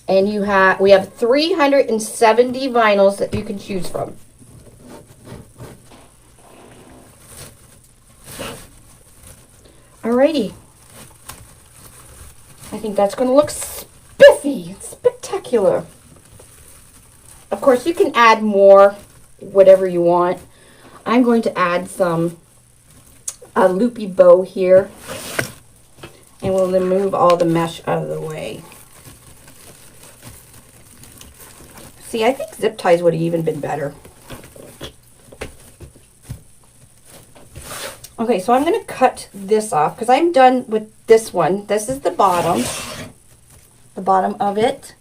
And we have 370 vinyls that you can choose from. Alrighty. I think that's going to look spiffy, spectacular. Of course, you can add more, whatever you want. I'm going to add a loopy bow here. And we'll then move all the mesh out of the way. See, I think zip ties would have even been better. Okay, so I'm going to cut this off because I'm done with this one. This is the bottom of it.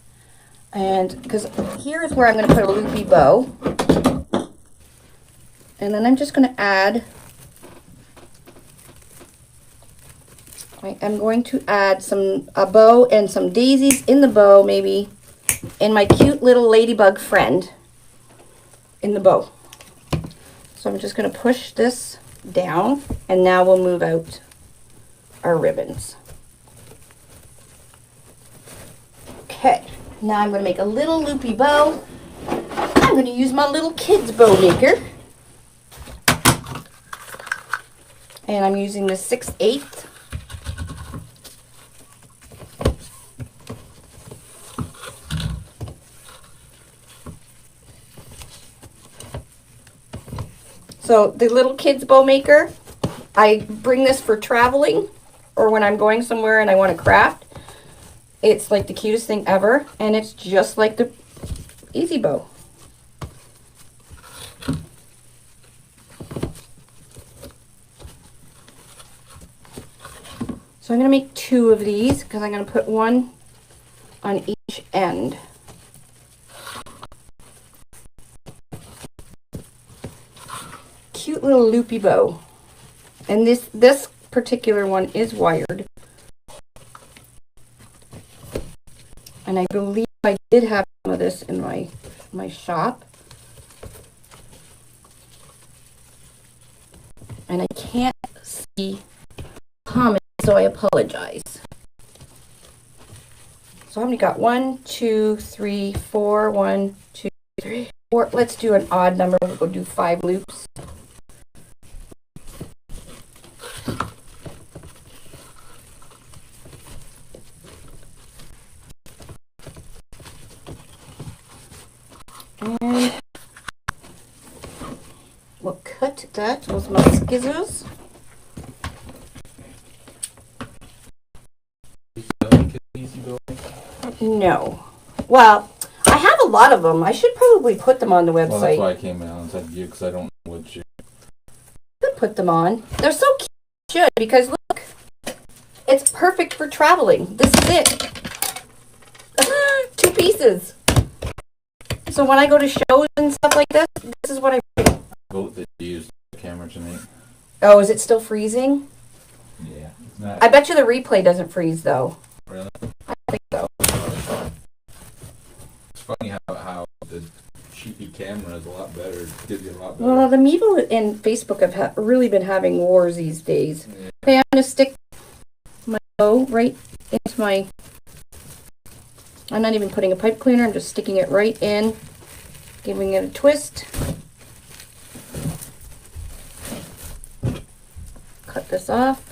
And because here is where I'm going to put a loopy bow. And then I'm just going to add, I'm going to add a bow and some daisies in the bow, maybe, and my cute little ladybug friend in the bow. So I'm just going to push this down, and now we'll move out our ribbons. Okay, now I'm going to make a little loopy bow. I'm going to use my little kid's bow maker. And I'm using the 6/8. So the little kid's bow maker, I bring this for traveling or when I'm going somewhere and I want to craft. It's like the cutest thing ever, and it's just like the Easy Bow. So I'm going to make 2 of these because I'm going to put one on each end. Cute little loopy bow. And this particular one is wired. And I believe I did have some of this in my shop. And I can't see comments, so I apologize. So how many got? 1, 2, 3, 4. 1, 2, 3, 4. Let's do an odd number. We'll do 5 loops. And we'll cut that with my scissors. No. Well, I have a lot of them. I should probably put them on the website. Well, that's why I came out and said you, because I don't know what you... Could put them on. They're so cute. Should, because look, it's perfect for traveling. This is it. 2 pieces. So when I go to shows and stuff like this, this is what I bring. Boat that you used the camera tonight. Oh, is it still freezing? Yeah. It's not I bet you the replay doesn't freeze though. really. I think so. It's funny how the cheapy camera is a lot better. It gives you a lot better. Well, the Mevo and Facebook have really been having wars these days. Yeah. Okay, I'm going to stick my bow right into my... I'm not even putting a pipe cleaner, I'm just sticking it right in, giving it a twist. Cut this off.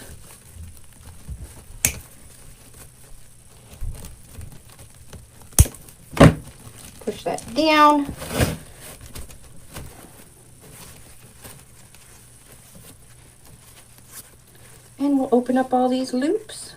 Push that down. And we'll open up all these loops.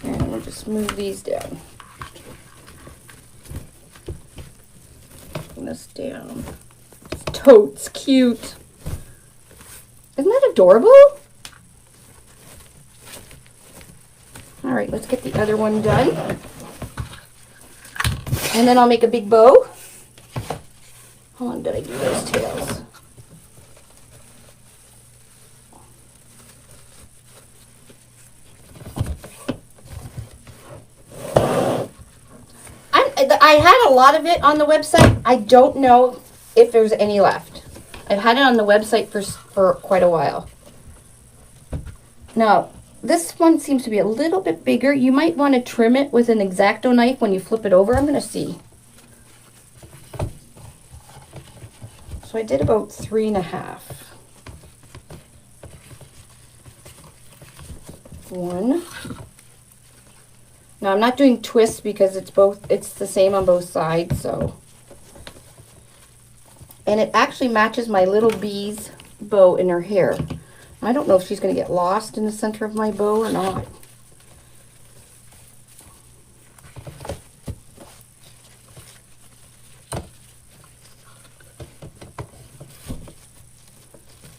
And we'll just move these down. Bring this down. It's totes cute. Isn't that adorable? All right, let's get the other one done. And then I'll make a big bow. How long did I do those tails? I had a lot of it on the website. I don't know if there's any left. I've had it on the website for quite a while. Now, this one seems to be a little bit bigger. You might want to trim it with an X-Acto knife when you flip it over. I'm going to see. So I did about 3.5. 1. Now I'm not doing twists because it's the same on both sides, so. And it actually matches my little bee's bow in her hair. I don't know if she's going to get lost in the center of my bow or not.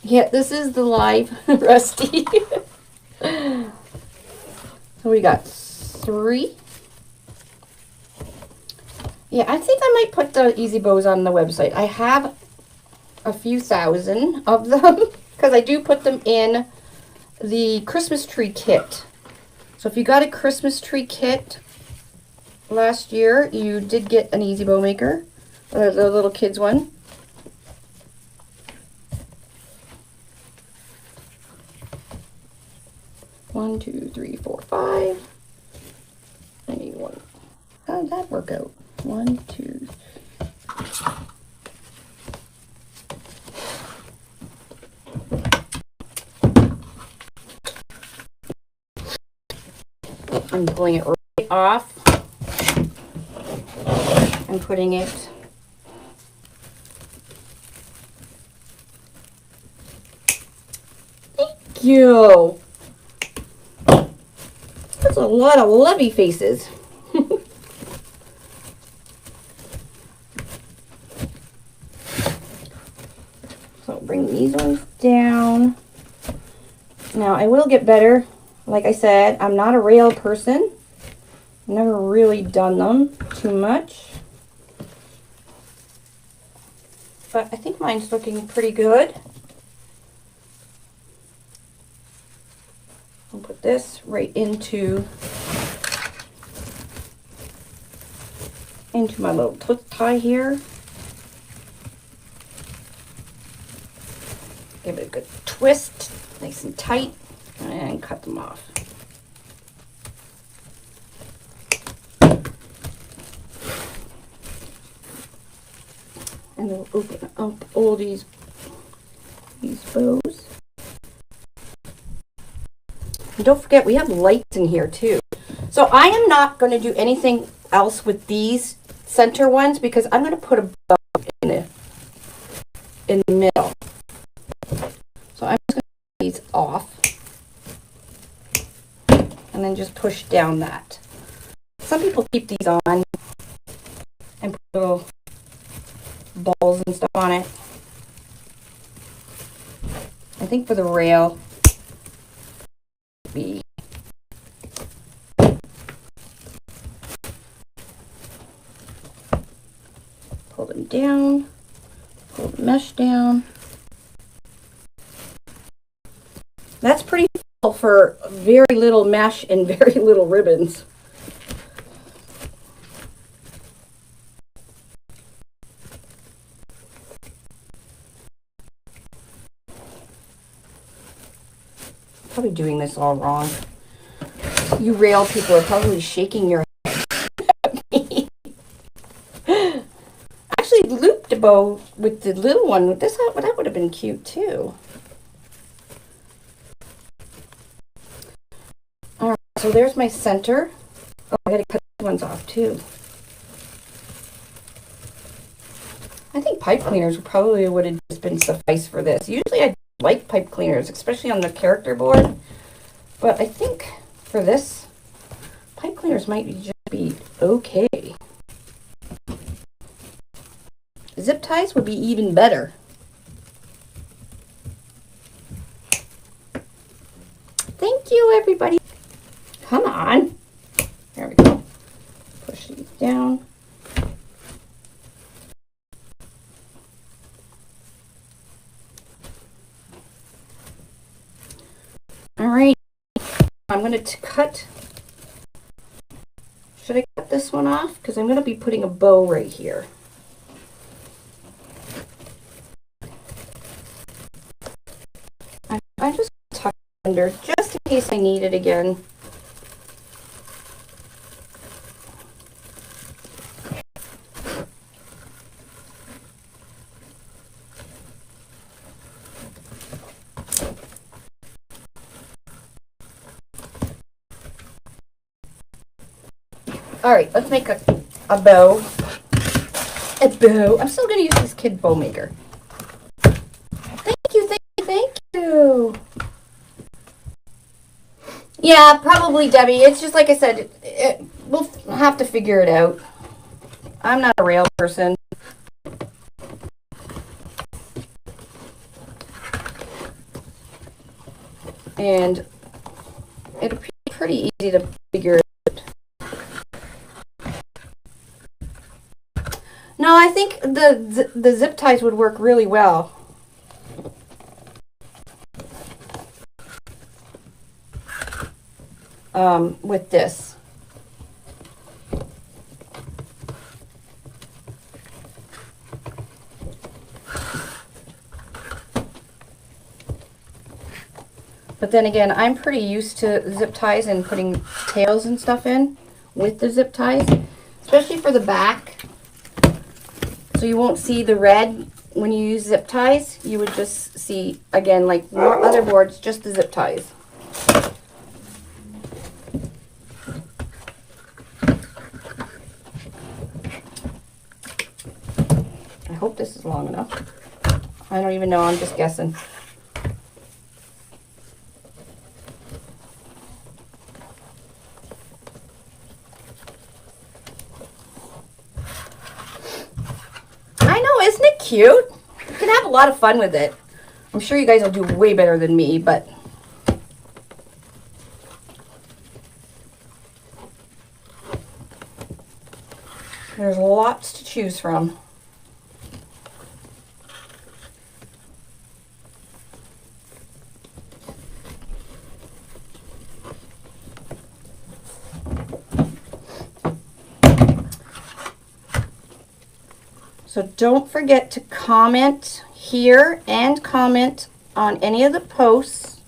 Yeah, this is the live Rusty. So we got 3. Yeah, I think I might put the easy bows on the website. I have a few thousand of them because I do put them in the Christmas tree kit. So if you got a Christmas tree kit last year, you did get an easy bow maker, or the little kids one. One, 2, 3, 4, 5. I need one. How did that work out? 1, 2. I'm pulling it right off and putting it Thank you. That's a lot of lovey faces. So bring these ones down. Now I will get better. Like I said, I'm not a rail person. Never really done them too much. But I think mine's looking pretty good. I'll put this right into my little twist tie here. Give it a good twist, nice and tight, and cut them off. And we'll open up all these bows. And don't forget, we have lights in here too. So I am not going to do anything else with these center ones because I'm going to put a bow in the middle. So I'm just going to take these off and then just push down that. Some people keep these on and put little balls and stuff on it. I think for the rail, be pull them down, pull the mesh down. That's pretty full for very little mesh and very little ribbons. Probably doing this all wrong. You rail people are probably shaking your head at me. Actually looped a bow with the little one. That would have been cute too. Alright, so there's my center. Oh, I gotta cut these ones off too. I think pipe cleaners probably would have just been suffice for this. Usually I like pipe cleaners, especially on the character board, but I think for this, pipe cleaners might just be okay. Zip ties would be even better. Thank you, everybody. Come on. There we go. Push these down. All right, I'm going to cut, should I cut this one off? Because I'm going to be putting a bow right here. I just tuck it under just in case I need it again. All right, let's make a bow. A bow. I'm still going to use this kid bow maker. Thank you, thank you, thank you. Yeah, probably, Debbie. It's just like I said, we'll have to figure it out. I'm not a rail person. And it'll be pretty easy to figure it out. No, I think the zip ties would work really well. With this. But then again, I'm pretty used to zip ties and putting tails and stuff in with the zip ties, especially for the back. So you won't see the red when you use zip ties. You would just see, again, like more other boards, just the zip ties. I hope this is long enough. I don't even know, I'm just guessing. Isn't it cute? You can have a lot of fun with it. I'm sure you guys will do way better than me, but there's lots to choose from. So don't forget to comment here and comment on any of the posts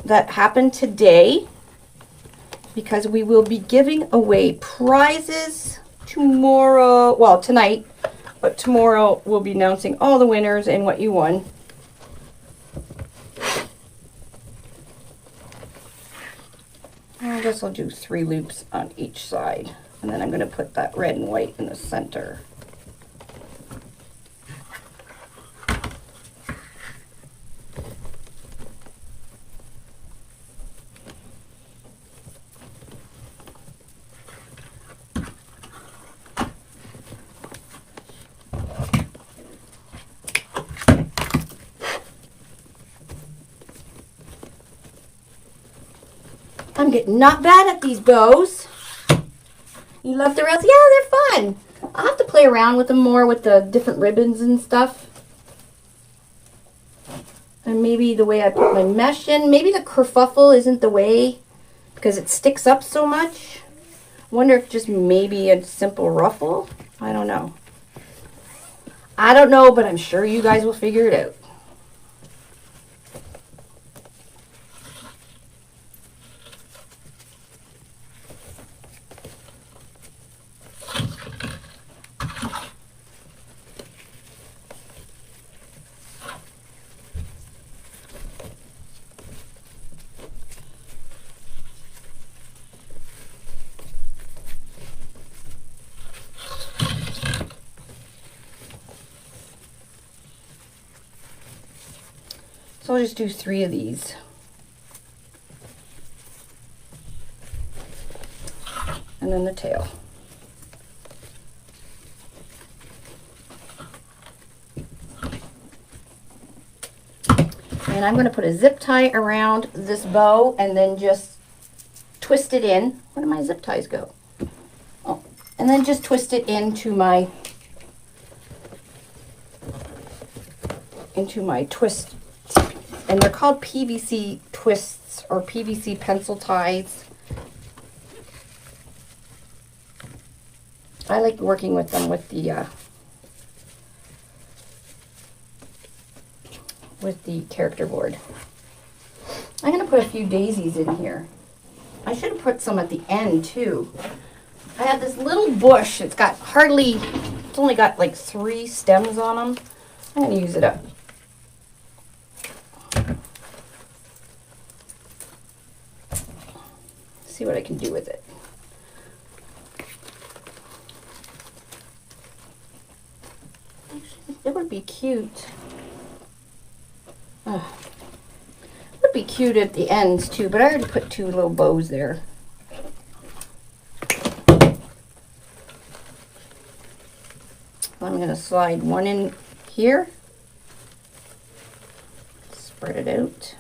that happened today, because we will be giving away prizes tomorrow, well, tonight, But tomorrow we'll be announcing all the winners and what you won. I guess I'll do 3 loops on each side. And then I'm going to put that red and white in the center. I'm getting not bad at these bows. You love the rails? Yeah, they're fun. I'll have to play around with them more with the different ribbons and stuff. And maybe the way I put my mesh in. Maybe the kerfuffle isn't the way because it sticks up so much. Wonder if just maybe a simple ruffle. I don't know. I don't know, but I'm sure you guys will figure it out. So I'll just do 3 of these. And then the tail. And I'm going to put a zip tie around this bow and then just twist it in. Where do my zip ties go? Oh, and then just twist it into my twist. And they're called PVC twists or PVC pencil ties. I like working with them with the character board. I'm going to put a few daisies in here. I should have put some at the end too. I have this little bush. It's only got like 3 stems on them. I'm going to use it up. See what I can do with it. Actually, it would be cute. It would be cute at the ends too, but I already put 2 little bows there. I'm going to slide 1 in here. Spread it out.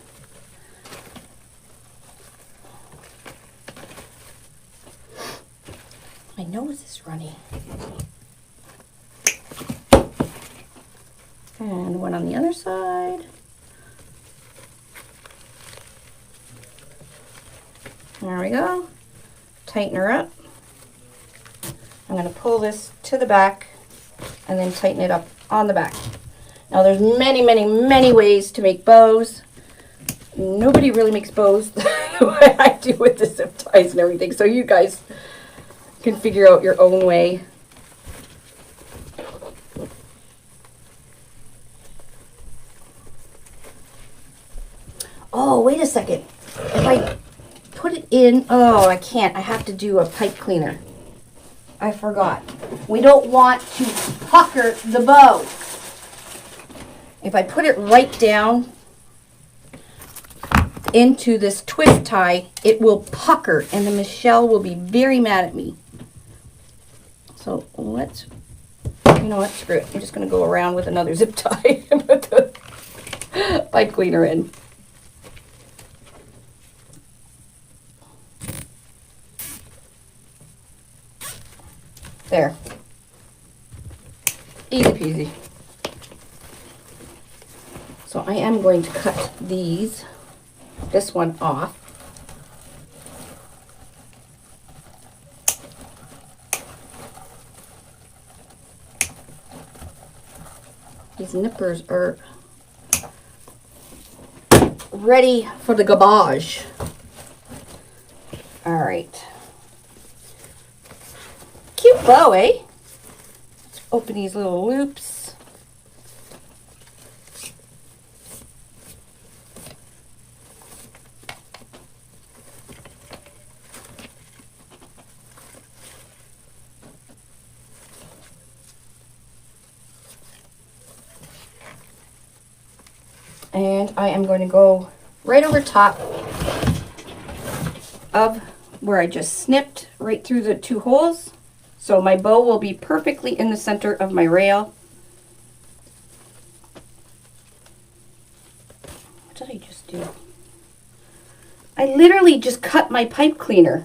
My nose is runny. And 1 on the other side. There we go. Tighten her up. I'm going to pull this to the back and then tighten it up on the back. Now there's many, many, many ways to make bows. Nobody really makes bows the way I do with the zip ties and everything. So you guys can figure out your own way. Oh, wait a second. If I put it in, oh, I can't. I have to do a pipe cleaner. I forgot. We don't want to pucker the bow. If I put it right down into this twist tie, it will pucker and the Michelle will be very mad at me. So let's, you know what, screw it. I'm just going to go around with another zip tie and put the pipe cleaner in. There. Easy peasy. So I am going to cut this one off. These nippers are ready for the garbage. All right. Cute bow, eh? It's open these little loops. And I am going to go right over top of where I just snipped right through the 2 holes. So my bow will be perfectly in the center of my rail. What did I just do? I literally just cut my pipe cleaner.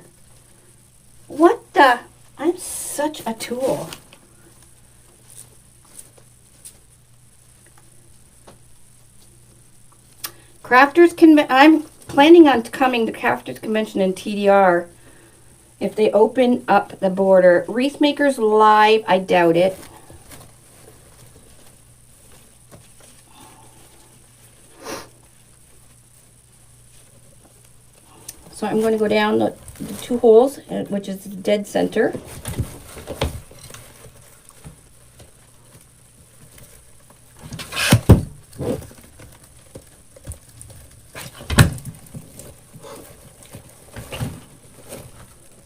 What the? I'm such a tool. I'm planning on coming to Crafters Convention in TDR if they open up the border. Wreath Makers Live, I doubt it. So I'm going to go down the 2 holes, which is the dead center.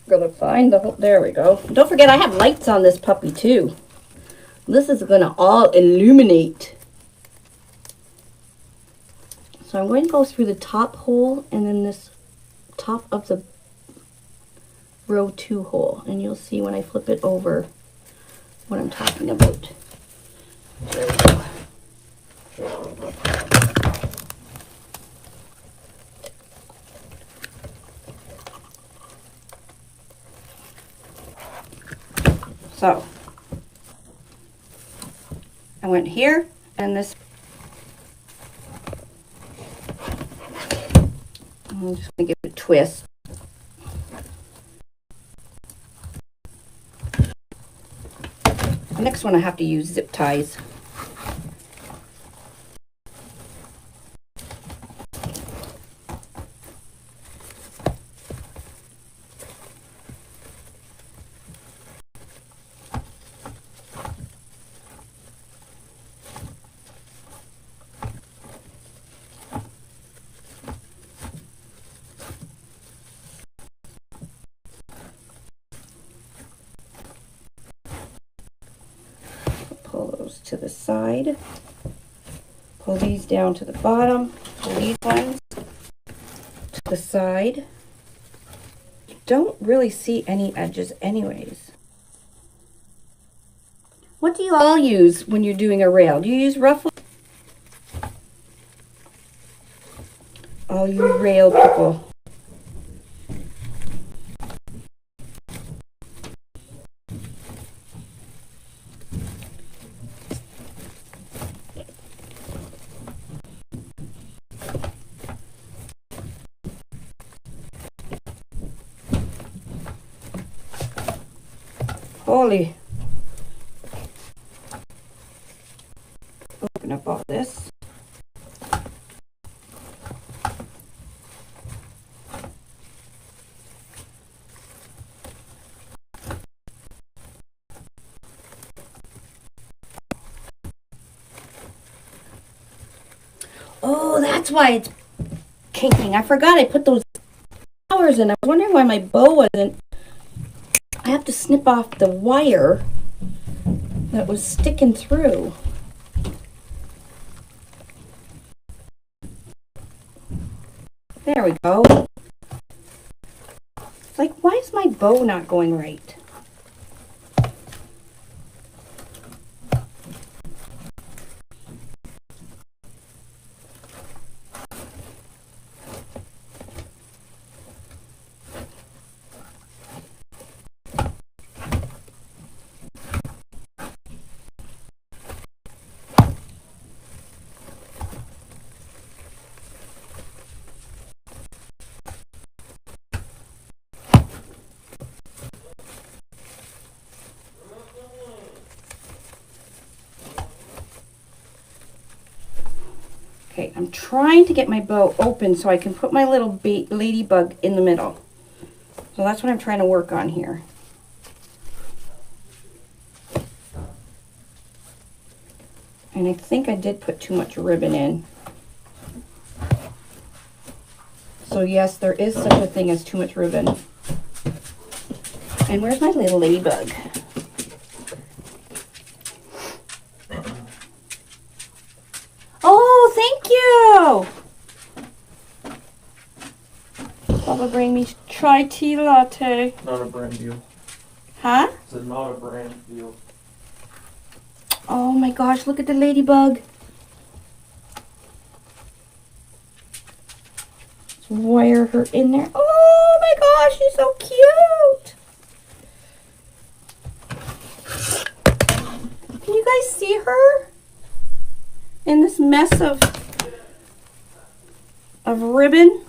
Gonna find the hole. There we go. Don't forget, I have lights on this puppy too. This is gonna all illuminate. So I'm going to go through the top hole and then this top of the row 2 hole, and you'll see when I flip it over what I'm talking about. There we go. So I went here and this. I'm just going to give it a twist. The next one I have to use zip ties. Pull those to the side. Pull these down to the bottom. Pull these ones to the side. You don't really see any edges anyways. What do you all use when you're doing a rail? Do you use ruffle? All you rail people. Holy. Open up all this. Oh, that's why it's kinking. I forgot I put those flowers in. I was wondering why my bow wasn't. I have to snip off the wire that was sticking through. There we go. It's like, why is my bow not going right? Okay, I'm trying to get my bow open so I can put my little ladybug in the middle. So that's what I'm trying to work on here. And I think I did put too much ribbon in. So yes, there is such a thing as too much ribbon. And where's my little ladybug? Oh, thank you! Papa bring me chai tea latte. Not a brand deal. Huh? It's not a brand deal. Oh my gosh, look at the ladybug. Let's wire her in there. Oh my gosh, she's so cute. Can you guys see her? In this mess of ribbon.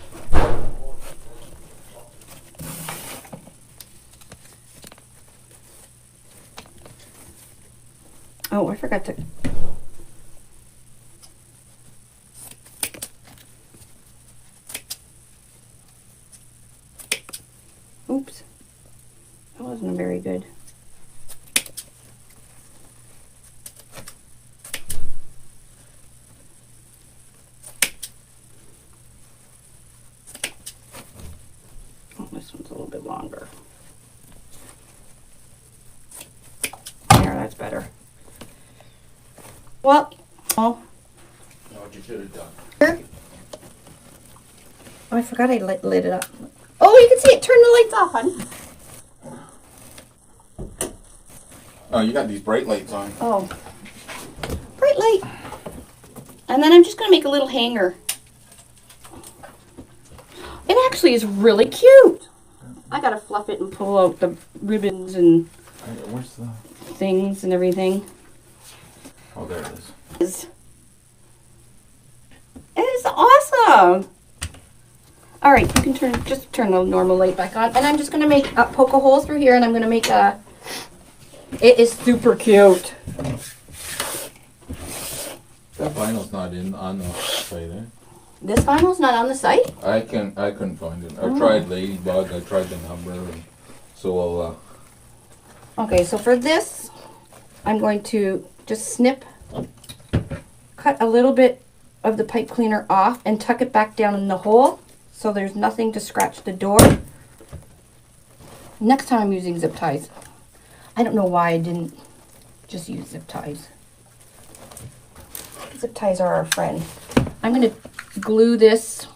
Oh, I forgot to. Oops. That wasn't very good. Oh, this one's a little bit longer. There, that's better. Well, oh. Know what you should have done. Oh, I forgot I lit it up. Oh, you can see it. Turn the lights off, hon. Oh, you got these bright lights on. Oh, bright light. And then I'm just going to make a little hanger. It actually is really cute. I got to fluff it and pull out the ribbons and Where's the... things and everything. Oh, there it is. It is awesome. All right, you can just turn the normal light back on. And I'm just going to poke a hole through here, and I'm going to make a... It is super cute. That vinyl's not on the site, eh? This vinyl's not on the site? I couldn't find it. I tried Ladybug, I tried the number, and so I'll, Okay, so for this, I'm going to just cut a little bit of the pipe cleaner off and tuck it back down in the hole so there's nothing to scratch the door. Next time I'm using zip ties. I don't know why I didn't just use zip ties. Zip ties are our friend. I'm going to glue this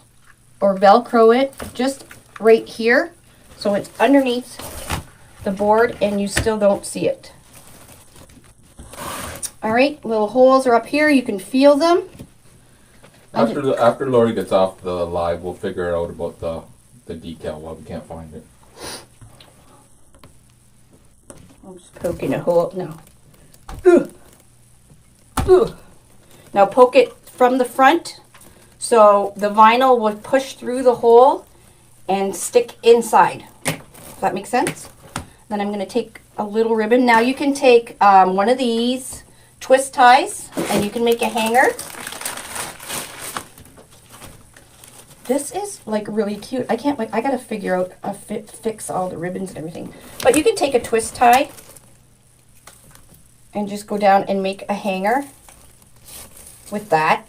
or Velcro it just right here so it's underneath the board and you still don't see it. All right, little holes are up here. You can feel them. after Lori gets off the live, we'll figure out about the decal while we can't find it. I'm just poking a hole now. Now poke it from the front so the vinyl will push through the hole and stick inside. Does that make sense? Then I'm going to take a little ribbon. Now you can take one of these twist ties and you can make a hanger. This is like really cute. I can't wait. I got to figure out fix all the ribbons and everything. But you can take a twist tie and just go down and make a hanger with that.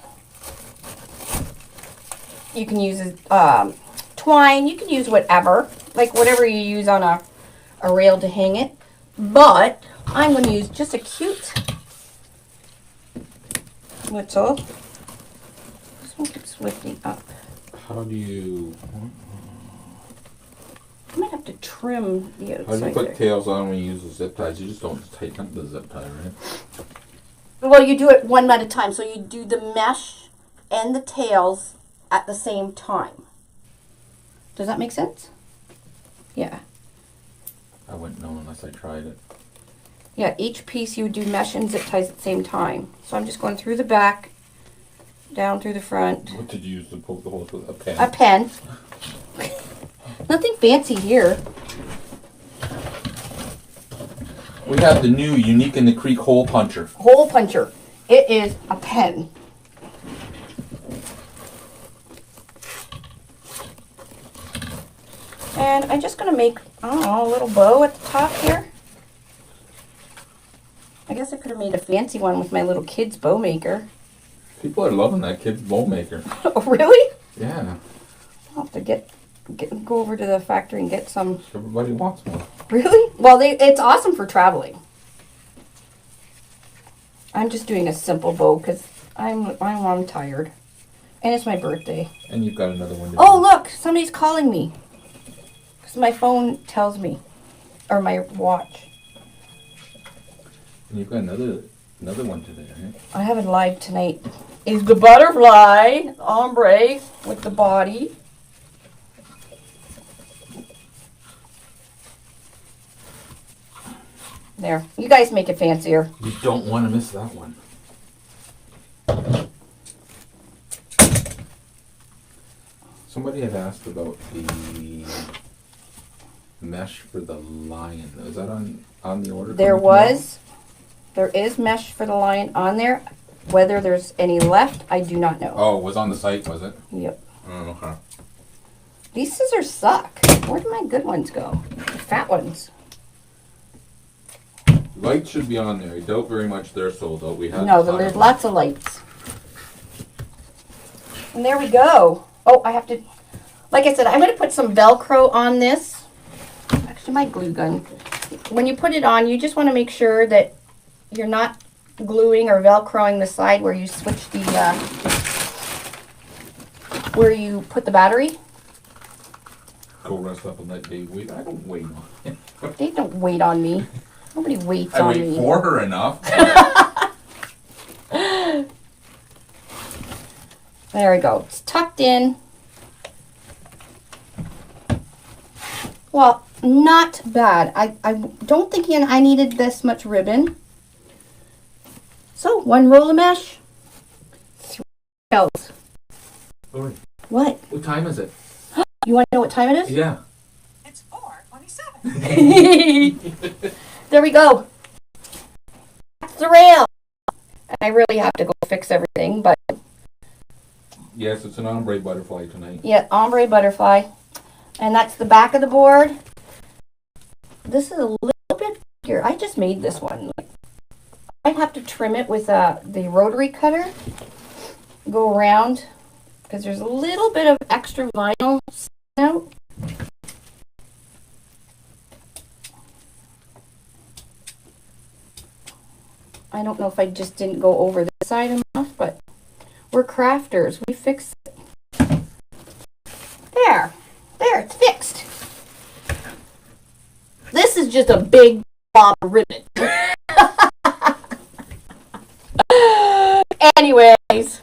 You can use twine. You can use whatever, like whatever you use on a rail to hang it. But I'm going to use just a cute whistle. This one keeps lifting up. How do you... I might have to trim the outside. How do you put there. tails on when you use the zip ties? You just don't tighten up the zip tie, right? Well, you do it one at a time. So you do the mesh and the tails at the same time. Does that make sense? Yeah. I wouldn't know unless I tried it. Yeah, each piece you do mesh and zip ties at the same time. So I'm just going through the back, down through the front. What did you use to poke the holes with? A pen? A pen. Nothing fancy here. We have the new Unique in the Creek hole puncher. Hole puncher. It is a pen. And I'm just going to make, I don't know, a little bow at the top here. I guess I could have made a fancy one with my little kid's bow maker. People are loving that kid's bow maker. Oh, really? Yeah. I'll have to go over to the factory and get some. Everybody wants one. Really? Well, it's awesome for traveling. I'm just doing a simple bow because I'm tired. And it's my birthday. And you've got another one to Oh, do. look! Somebody's calling me. Because my phone tells me. Or my watch. And you've got another one today, right? I have it live tonight. Is the butterfly ombre with the body. There. You guys make it fancier. You don't want to miss that one. Somebody had asked about the mesh for the lion. Is that on the order? There is mesh for the lion on there. Whether there's any left, I do not know. Oh, it was on the site, was it? Yep. Oh, okay. These scissors suck. Where do my good ones go? The fat ones. Lights should be on there. I doubt very much they're sold out. We had No, there's lots of lights. And there we go. Oh, I have to, like I said, I'm going to put some Velcro on this. Actually, my glue gun. When you put it on, you just want to make sure that you're not gluing or Velcroing the side where you switch the, where you put the battery. Go rest up and let Dave wait. I don't wait on it. They don't wait on me. Nobody waits I on wait me. for her enough. There we go. It's tucked in. Well, not bad. I don't think I needed this much ribbon. So, one roll of mesh. 3 shells. Lori, What? what time is it? You want to know what time it is? Yeah. It's 4:27. There we go. That's the rail. And I really have to go fix everything, but Yes, it's an ombre butterfly tonight. yeah, ombre butterfly. And that's the back of the board. This is a little bit bigger. I just made this one. I'd have to trim it with the rotary cutter. Go around because there's a little bit of extra vinyl out. I don't know if I just didn't go over this side enough, but we're crafters. We fix it. There, it's fixed. This is just a big blob of ribbon. Anyways,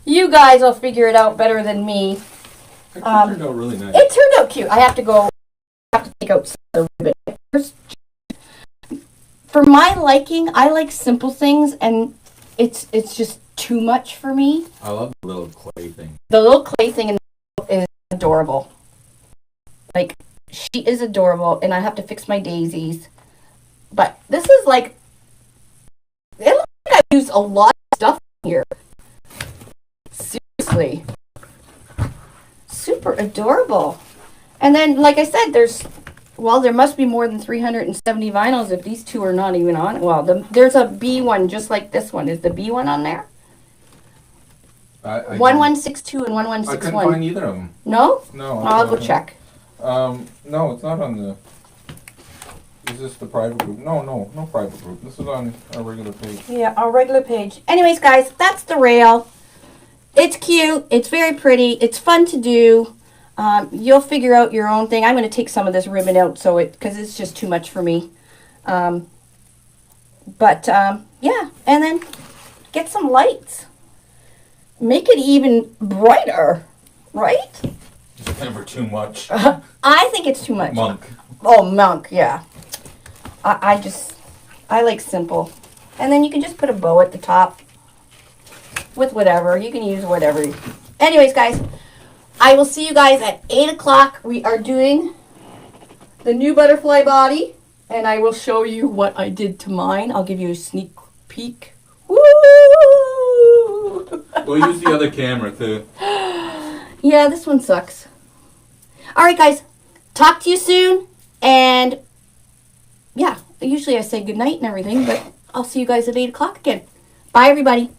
you guys will figure it out better than me. It turned out really nice. It turned out cute. I have to take out some of the ribbon. For my liking, I like simple things, and it's just too much for me. I love the little clay thing. The little clay thing is adorable. Like, she is adorable, and I have to fix my daisies. But this is like, it looks like I used a lot of stuff here. Seriously. Super adorable. And then, like I said, there must be more than 370 vinyls if these two are not even on it. Well, there's a B one just like this one. Is the B one on there? 1162 and I couldn't 1161. find either of them. No? No. I'll go check. No, it's not on the... Is this the private group? No private group. This is on our regular page. Yeah, our regular page. Anyways, guys, that's the rail. It's cute. It's very pretty. It's fun to do. You'll figure out your own thing. I'm going to take some of this ribbon out because it's just too much for me. Yeah, and then get some lights. Make it even brighter, right? It's never too much. I think it's too much. Monk. Oh, monk, yeah. I like simple. And then you can just put a bow at the top with whatever. You can use whatever. Anyways, guys, I will see you guys at 8 o'clock. We are doing the new butterfly body, and I will show you what I did to mine. I'll give you a sneak peek. Woo! We'll use the other camera too. Yeah, this one sucks. All right, guys. Talk to you soon. And yeah, usually I say goodnight and everything, but I'll see you guys at 8 o'clock again. Bye, everybody.